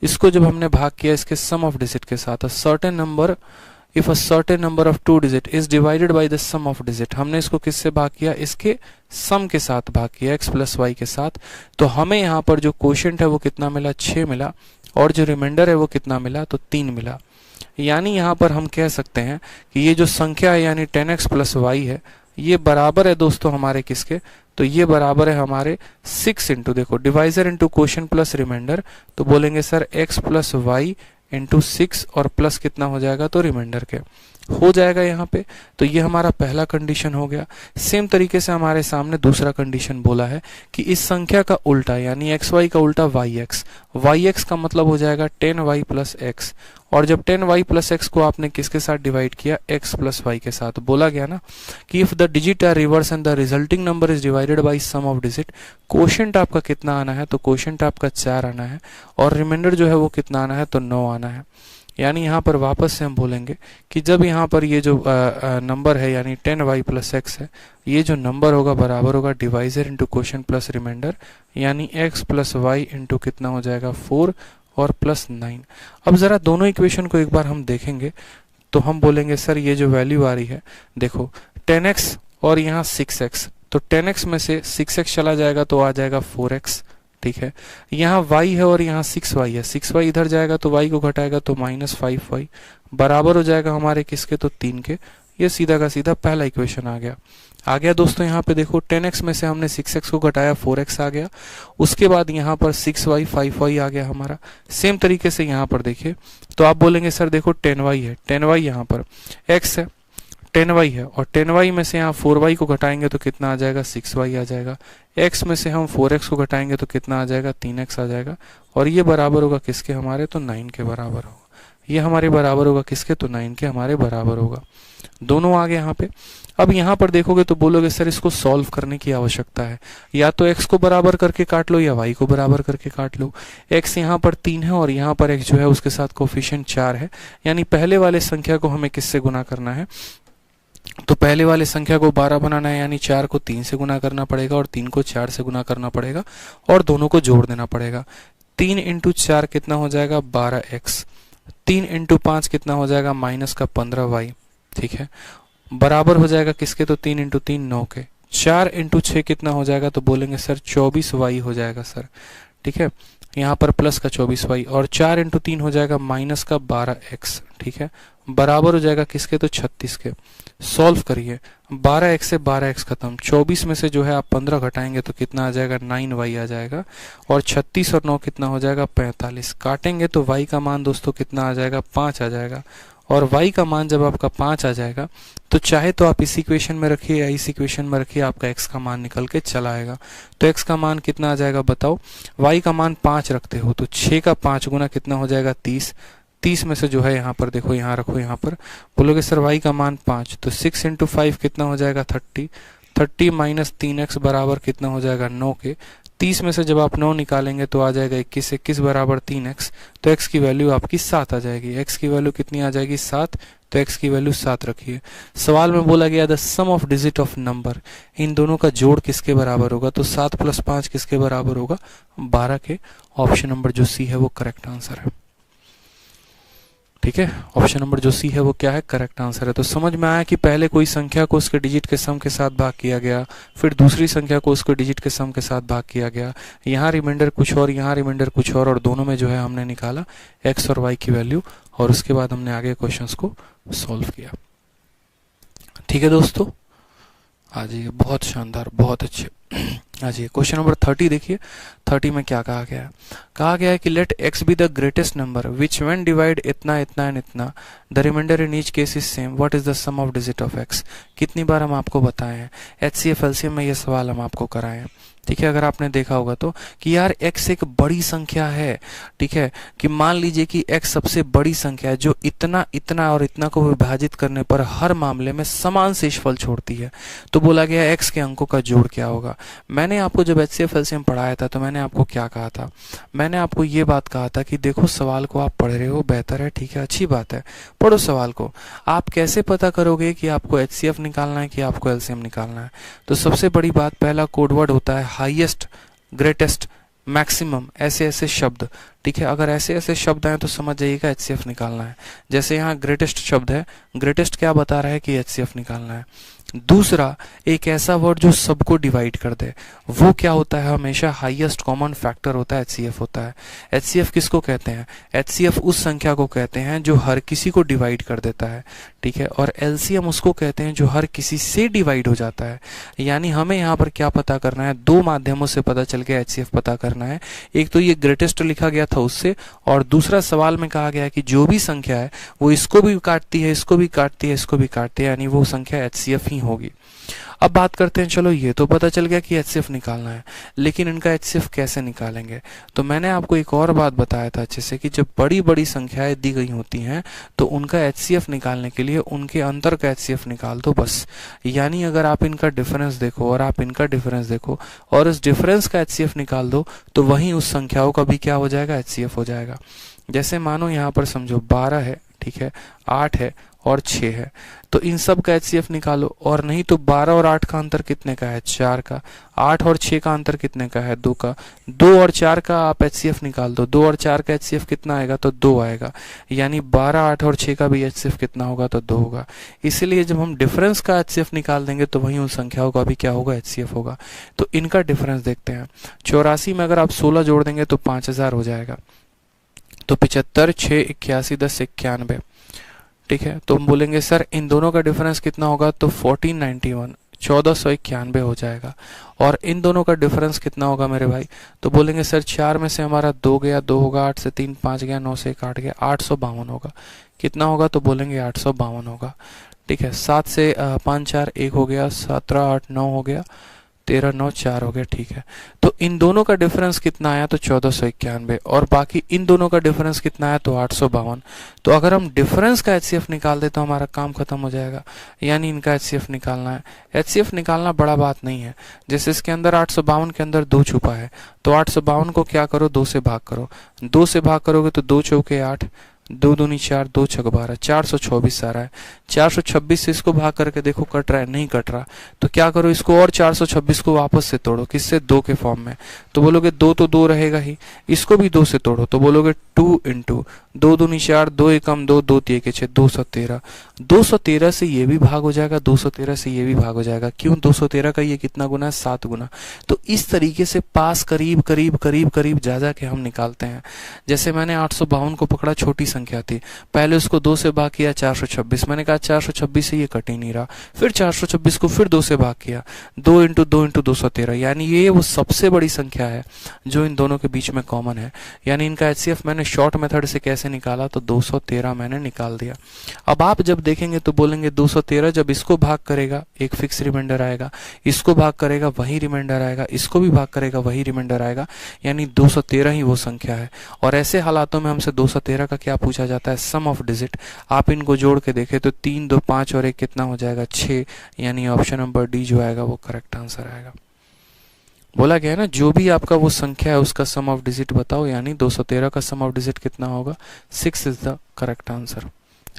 इसको जब हमने भाग किया इसके सम ऑफ डिजिट के साथ, certain number, if a certain number of 2 digit is divided by the sum of digit, हमने इसको किससे भाग किया, इसके सम के साथ भाग किया, x प्लस वाई के साथ। तो हमें यहाँ पर जो क्वोशिएंट है वो कितना मिला, 6 मिला, और जो रिमाइंडर है वो कितना मिला, तो 3 मिला। यानी यहाँ पर हम कह सकते हैं कि ये जो संख्या है यानी 10x प्लस वाई है, ये बराबर है दोस्तों हमारे किसके, तो ये बराबर है हमारे 6 इंटू, देखो divisor into quotient plus reminder, तो बोलेंगे sir x plus y into 6 और प्लस कितना हो जाएगा, तो रिमाइंडर के हो जाएगा यहाँ पे। तो ये हमारा पहला कंडीशन हो गया। सेम तरीके से हमारे सामने दूसरा कंडीशन बोला है कि इस संख्या का उल्टा यानी एक्स वाई का उल्टा वाई एक्स का मतलब हो जाएगा 10y प्लस एक्स, और जब 10y प्लस एक्स को आपने किसके साथ डिवाइड किया, x प्लस वाई के साथ। बोला गया ना कि if the digit are reverse and the resulting number is divided by sum of digit, quotient आपका कितना आना है, तो क्वोशिएंट आपका 4 आना है, और रिमाइंडर जो है वो कितना आना है, तो 9 आना है। यानी यहाँ पर वापस से हम बोलेंगे कि जब यहाँ पर ये जो नंबर है यानी 10y प्लस एक्स है, ये जो नंबर होगा बराबर होगा divisor into quotient plus reminder, यानी x प्लस वाई इंटू कितना हो जाएगा, 4 और प्लस 9। अब जरा दोनों इक्वेशन को एक बार हम देखेंगे तो हम बोलेंगे सर ये जो वैल्यू आ रही है, देखो 10x और यहाँ 6x, तो 10x में से 6x चला जाएगा तो आ जाएगा 4x, ठीक है। यहाँ y है और यहाँ 6y है, 6y इधर जाएगा तो y को घटाएगा तो माइनस 5y, बराबर हो जाएगा हमारे किसके, तो 3 के। ये सीधा का सीधा पहला इक्वेशन आ गया दोस्तों। यहाँ पे देखो 10x में से हमने 6x को घटाया, 4x आ गया। उसके बाद यहाँ पर 6y 5y आ गया हमारा। सेम तरीके से यहाँ पर देखिए तो आप बोलेंगे सर देखो 10y है, 10y यहाँ पर x है, 10y है, और 10y में से यहाँ 4y को घटाएंगे तो कितना आ जाएगा, 6y आ जाएगा। x में से हम 4x को घटाएंगे तो कितना आ जाएगा, 3x आ जाएगा, और ये बराबर होगा किसके हमारे, तो 9 के बराबर होगा। ये हमारे बराबर होगा किसके, तो 9 के हमारे बराबर होगा। दोनों आ गए यहाँ पे। अब यहाँ पर देखोगे तो बोलोगे सर इसको सॉल्व करने की आवश्यकता है, या तो x को बराबर करके काट लो या y को बराबर करके काट लो। x यहाँ पर 3 है और यहाँ पर x जो है उसके साथ कोफिशिएंट 4 है, यानी पहले वाले संख्या को हमें किससे गुना करना है, तो पहले वाले संख्या को 12 बनाना है, यानी 4 को 3 से गुना करना पड़ेगा और 3 को 4 से गुना करना पड़ेगा और दोनों को जोड़ देना पड़ेगा। 3 इंटू 4 कितना हो जाएगा 12x, 3 इंटू 5 कितना हो जाएगा माइनस का 15y, ठीक है, बराबर हो जाएगा किसके, तो 3 इंटू 3 9 के। 4 इंटू 6 कितना हो जाएगा, तो बोलेंगे सर 24y हो जाएगा सर, ठीक है, यहाँ पर प्लस का 24y, और 4 इंटू 3 हो जाएगा माइनस का 12x, ठीक है, बराबर हो जाएगा किसके, तो 36 के। सॉल्व करिए, 12x से 12x खत्म, 24 में से जो है आप 15 घटाएंगे तो कितना आ जाएगा 9y आ जाएगा, और 36 और 9 कितना हो जाएगा 45। काटेंगे तो y का मान दोस्तों कितना आ जाएगा 5 आ जाएगा, और y का मान जब आपका 5 आ जाएगा तो चाहे तो आप इस इक्वेशन में रखिए या इस इक्वेशन में रखिए, आपका x का मान निकल के चला आएगा। तो x का मान कितना आ जाएगा बताओ, y का मान 5 रखते हो तो 6 का 5 गुना कितना हो जाएगा 30, 30 में से जो है यहाँ पर देखो, यहाँ रखो, यहाँ पर बोलोगे सर y का मान 5, तो 6 इंटू 5 कितना हो जाएगा 30, 30 माइनस 3x बराबर कितना हो जाएगा 9 के। 30 में से जब आप 9 निकालेंगे तो आ जाएगा 21, 21 बराबर 3x, तो x की वैल्यू आपकी 7 आ जाएगी। x की वैल्यू कितनी आ जाएगी 7, तो x की वैल्यू 7 रखिए। सवाल में बोला गया the sum of digit of number, इन दोनों का जोड़ किसके बराबर होगा, तो 7 प्लस 5 किसके बराबर होगा 12 के। ऑप्शन नंबर जो सी है वो करेक्ट आंसर है, ठीक है, ऑप्शन नंबर जो सी है वो क्या है, करेक्ट आंसर है। तो समझ में आया कि पहले कोई संख्या को उसके डिजिट के सम के साथ भाग किया गया, फिर दूसरी संख्या को उसके डिजिट के सम के साथ भाग किया गया, यहाँ रिमाइंडर कुछ और, यहाँ रिमाइंडर कुछ और दोनों में जो है हमने निकाला x और y की वैल्यू, और उसके बाद हमने आगे क्वेश्चंस को सॉल्व किया। ठीक है दोस्तों, आ जाइए, बहुत शानदार, बहुत अच्छे। आ जाइए क्वेश्चन नंबर 30 देखिए। 30 में क्या कहा गया है, कहा गया है कि let x be the greatest number which when divide इतना इतना एंड इतना the reminder in each case is same, what is the sum of digit of x। कितनी बार हम आपको बताए हैं, HCF LCM में ये सवाल हम आपको कराए हैं, ठीक है, अगर आपने देखा होगा तो, कि यार x एक बड़ी संख्या है, ठीक है, कि मान लीजिए कि x सबसे बड़ी संख्या है जो इतना इतना और इतना को विभाजित करने पर हर मामले में समान शेषफल छोड़ती है। तो बोला गया x के अंकों का जोड़ क्या होगा। मैंने आपको जब HCF LCM पढ़ाया था तो मैंने आपको क्या कहा था, मैंने आपको ये बात कहा था कि देखो सवाल को आप पढ़ रहे हो, बेहतर है, ठीक है, अच्छी बात है, पढ़ो सवाल को। आप कैसे पता करोगे कि आपको HCF निकालना है कि आपको LCM निकालना है, तो सबसे बड़ी बात, पहला कोडवर्ड होता है हाईएस्ट, ग्रेटेस्ट, मैक्सिमम, ऐसे ऐसे शब्द, ठीक है, अगर ऐसे ऐसे शब्द हैं तो समझ जाइएगा HCF निकालना है। जैसे यहाँ ग्रेटेस्ट शब्द है, ग्रेटेस्ट क्या बता रहा है कि HCF निकालना है। दूसरा, एक ऐसा वर्ड जो सबको डिवाइड कर दे, वो क्या होता है, हमेशा हाईएस्ट कॉमन फैक्टर होता है, HCF होता है। HCF किसको कहते हैं, HCF उस संख्या को कहते हैं जो हर किसी को डिवाइड कर देता है, ठीक है, और LCM उसको कहते हैं जो हर किसी से डिवाइड हो जाता है। यानी हमें यहाँ पर क्या पता करना है, दो माध्यमों से पता चल गया HCF पता करना है। एक तो ये ग्रेटेस्ट लिखा गया था उससे, और दूसरा सवाल में कहा गया है कि जो भी संख्या है वो इसको भी काटती है, इसको भी काटती है, इसको भी काटती है, यानी वो संख्या HCF ही होगी। अब बात करते हैं, चलो ये तो पता चल गया कि HCF निकालना है, लेकिन इनका HCF कैसे निकालेंगे। तो मैंने आपको एक और बात बताया था अच्छे से कि जब बड़ी बड़ी संख्याएं दी गई होती हैं तो उनका HCF निकालने के लिए उनके अंतर का HCF निकाल दो बस। यानी अगर आप इनका डिफरेंस देखो और आप इनका डिफरेंस देखो और इस डिफरेंस का HCF निकाल दो तो वहीं उस संख्याओं का भी क्या हो जाएगा, HCF हो जाएगा। जैसे मानो यहाँ पर समझो 12 है, ठीक है, 8 है और 6 है, तो इन सब का HCF निकालो। और नहीं तो 12 और 8 का अंतर कितने का है, 4 का। 8 और 6 का अंतर कितने का है, 2 का। 2 और 4 का आप HCF निकाल दो, 2 और 4 का HCF कितना आएगा, तो 2 आएगा। यानी 12, 8 और 6 का भी HCF कितना होगा, तो 2 होगा। इसलिए जब हम डिफरेंस का HCF निकाल देंगे तो वहीं उन संख्याओं का भी क्या होगा, HCF होगा। तो इनका डिफरेंस देखते हैं। 84 में अगर आप 16 जोड़ देंगे तो 5000 हो जाएगा। तो 75, 6, 81, 10, 91, ठीक है। तो हम बोलेंगे सर इन दोनों का डिफरेंस कितना होगा, तो 1491, 1491 हो जाएगा। और इन दोनों का डिफरेंस कितना होगा मेरे भाई, तो बोलेंगे सर 4 में से हमारा 2 गया, 2 होगा, 8 से 3 5 गया, 9 से 1 8 गया, 852 होगा। कितना होगा, तो बोलेंगे 852 होगा, ठीक है। 7 से 5 4 1 हो गया, 17 8 9 हो गया, 13 9 4 हो गया, ठीक है। तो इन दोनों का डिफरेंस कितना आया, तो 1491, और बाकी इन दोनों का डिफरेंस कितना आया, तो 852। तो अगर हम डिफरेंस का एचसीएफ निकाल दे तो हमारा काम खत्म हो जाएगा, यानी इनका एचसीएफ निकालना है। एचसीएफ निकालना बड़ा बात नहीं है, जैसे इसके अंदर 852 के अंदर 2 छुपा है, तो 852 को क्या करो, 2 से भाग करो। 2 से भाग करोगे तो 2 चौके 8, 2 दूनी 4, 2 छक 12, 424 आ रहा है। 426 से इसको भाग करके देखो कट रहा है, नहीं कट रहा, तो क्या करो, इसको और 426 को वापस से तोड़ो, किससे, 2 के फॉर्म में। तो बोलोगे 2 तो 2 रहेगा ही, इसको भी 2 से तोड़ो, तो बोलोगे 2 इंटू 2 दूनी 4, 2 एकम 2, 2 तिये के 6, 213। 213 से ये भी भाग हो जाएगा, 213 से ये भी भाग हो जाएगा। क्यों, 213 का ये कितना गुना है, 7 गुना। तो इस तरीके से पास करीब करीब करीब करीब जा जा के हम निकालते हैं। जैसे मैंने 852 को पकड़ा, छोटी संख्या थी, पहले उसको 2 से भाग किया, 426, मैंने कहा 426 से ये कट ही नहीं रहा, फिर 426 को फिर 2 से भाग किया, 2 इंटू 2 इंटू 213, यानी ये वो सबसे बड़ी संख्या है जो इन दोनों के बीच में कॉमन है। यानी इनका एचसीएफ मैंने शॉर्ट मेथड से कैसे निकाला, तो 213 मैंने निकाल दिया। अब आप जब देखेंगे तो बोलेंगे 213 जब इसको भाग करेगा एक फिक्स रिमाइंडर आएगा, इसको भाग करेगा वही रिमाइंडर आएगा, इसको भी भाग करेगा वही रिमाइंडर आएगा, यानी 213 ही वो संख्या है। और ऐसे हालातों में हमसे 213 का क्या पूछा जाता है, सम ऑफ डिजिट। आप इनको जोड़ के देखें तो 3 2 5 और 1 कितना हो जाएगा, 6, यानी ऑप्शन नंबर डी जो आएगा वो करेक्ट आंसर आएगा। बोला गया है ना, जो भी आपका वो संख्या है उसका सम ऑफ डिजिट बताओ, यानी 213 का सम ऑफ डिजिट कितना होगा, 6 is the correct answer.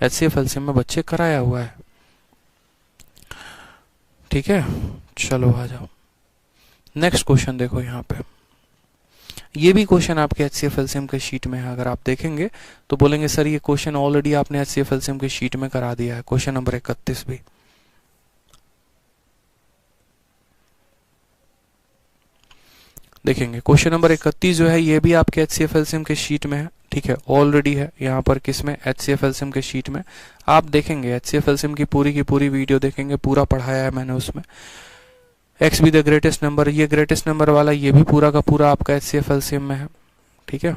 HCF LCM में बच्चे कराया हुआ है, ठीक है। चलो आ जाओ, नेक्स्ट क्वेश्चन देखो यहाँ पे। ये भी क्वेश्चन आपके एचसीएफ एलसीएम के शीट में है। अगर आप देखेंगे तो बोलेंगे सर ये क्वेश्चन ऑलरेडी आपने एचसीएफ एलसीएम के शीट में करा दिया है, क्वेश्चन नंबर 31 भी। देखेंगे क्वेश्चन नंबर 31 जो है ये भी आपके एचसीएफ एलसीएम के शीट में है, ठीक है, ऑलरेडी है यहाँ पर, किसमें, एचसीएफ एलसीएम के शीट में। आप देखेंगे एचसीएफ एलसीएम की पूरी वीडियो देखेंगे, पूरा पढ़ाया है मैंने उसमें। X B the greatest number, ये ग्रेटेस्ट नंबर वाला ये भी पूरा का पूरा आपका एचसीएफ एलसीएम में है, ठीक है।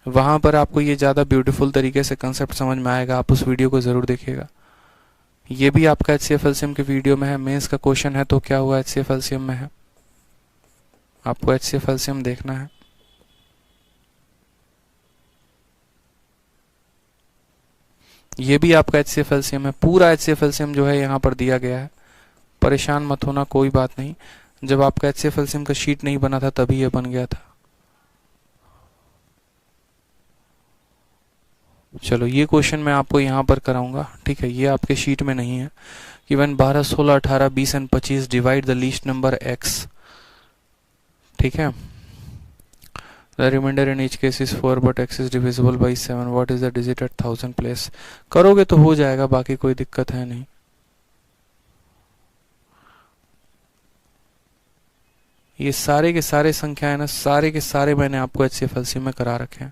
वहां पर आपको ये ज्यादा ब्यूटीफुल तरीके से कंसेप्ट समझ में आएगा, आप उस वीडियो को जरूर देखिएगा। ये भी आपका एचसीएफ एलसीएम के वीडियो में है। मेंस का क्वेश्चन है तो क्या हुआ, एचसीएफ एलसीएम में है, आपको एचसीएफ एलसीएम देखना है। ये भी आपका एचसीएफ एलसीएम है, पूरा एचसीएफ एलसीएम जो है यहाँ पर दिया गया है, परेशान मत होना, कोई बात नहीं। जब आपका एचसीएफ एलसीएम का शीट नहीं बना था तभी ये बन गया था। चलो ये क्वेश्चन मैं आपको यहाँ पर कराऊंगा, ठीक है, ये आपके शीट में नहीं है। Even 12 16 18 20 and 25 divide the least number x, ठीक है। The remainder in each case is 4 but x is divisible by 7. What is the digit at 1000 place? करोगे तो हो जाएगा, बाकी कोई दिक्कत है नहीं। ये सारे के सारे संख्या है ना, सारे के सारे मैंने आपको एचसीएफ एलसीएम में करा रखे हैं।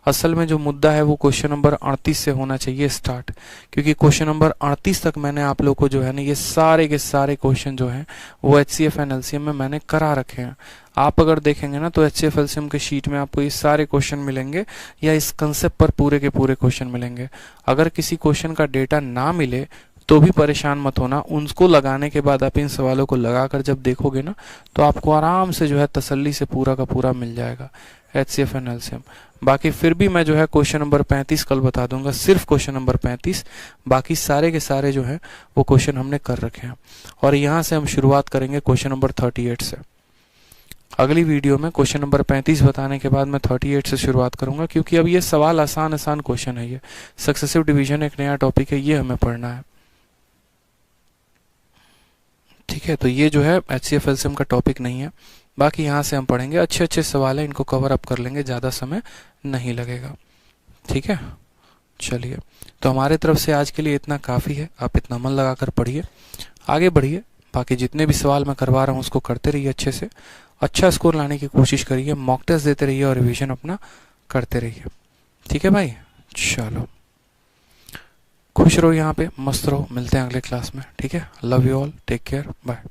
असल में जो मुद्दा है वो क्वेश्चन नंबर 38 से होना चाहिए स्टार्ट, क्योंकि क्वेश्चन नंबर 38 तक मैंने आप लोग को जो है ना ये सारे के सारे क्वेश्चन जो हैं वो एचसीएफ एंड एलसीएम में मैंने करा रखे हैं। आप अगर देखेंगे ना तो एचसीएफ एलसीएम के शीट में आपको ये सारे क्वेश्चन मिलेंगे, या इस कंसेप्ट पर पूरे के पूरे क्वेश्चन मिलेंगे। अगर किसी क्वेश्चन का डेटा ना मिले तो भी परेशान मत होना, उनको लगाने के बाद आप इन सवालों को लगाकर जब देखोगे ना तो आपको आराम से जो है तसल्ली से पूरा का पूरा मिल जाएगा एचसीएफ एंड एलसीएम। बाकी फिर भी मैं जो है क्वेश्चन नंबर 35 कल बता दूंगा, सिर्फ क्वेश्चन नंबर 35, बाकी सारे के सारे जो है वो क्वेश्चन हमने कर रखे हैं। और यहाँ से हम शुरुआत करेंगे क्वेश्चन नंबर 38 से। अगली वीडियो में क्वेश्चन नंबर 35 बताने के बाद मैं 38 से शुरुआत करूंगा, क्योंकि अब ये सवाल आसान आसान क्वेश्चन है। ये सक्सेसिव डिवीजन एक नया टॉपिक है, ये हमें पढ़ना है, ठीक है। तो ये जो है एचसीएफ एलसीएम का टॉपिक नहीं है, बाकी यहाँ से हम पढ़ेंगे, अच्छे अच्छे सवाल हैं, इनको कवर अप कर लेंगे, ज़्यादा समय नहीं लगेगा, ठीक है। चलिए, तो हमारे तरफ से आज के लिए इतना काफ़ी है। आप इतना मन लगाकर पढ़िए, आगे बढ़िए, बाकी जितने भी सवाल मैं करवा रहा हूँ उसको करते रहिए, अच्छे से अच्छा स्कोर लाने की कोशिश करिए, मॉक टेस्ट देते रहिए और रिवीजन अपना करते रहिए, ठीक है भाई। चलो खुश रहो, यहाँ पे मस्त रहो, मिलते हैं अगले क्लास में, ठीक है। Love you all, take care, bye.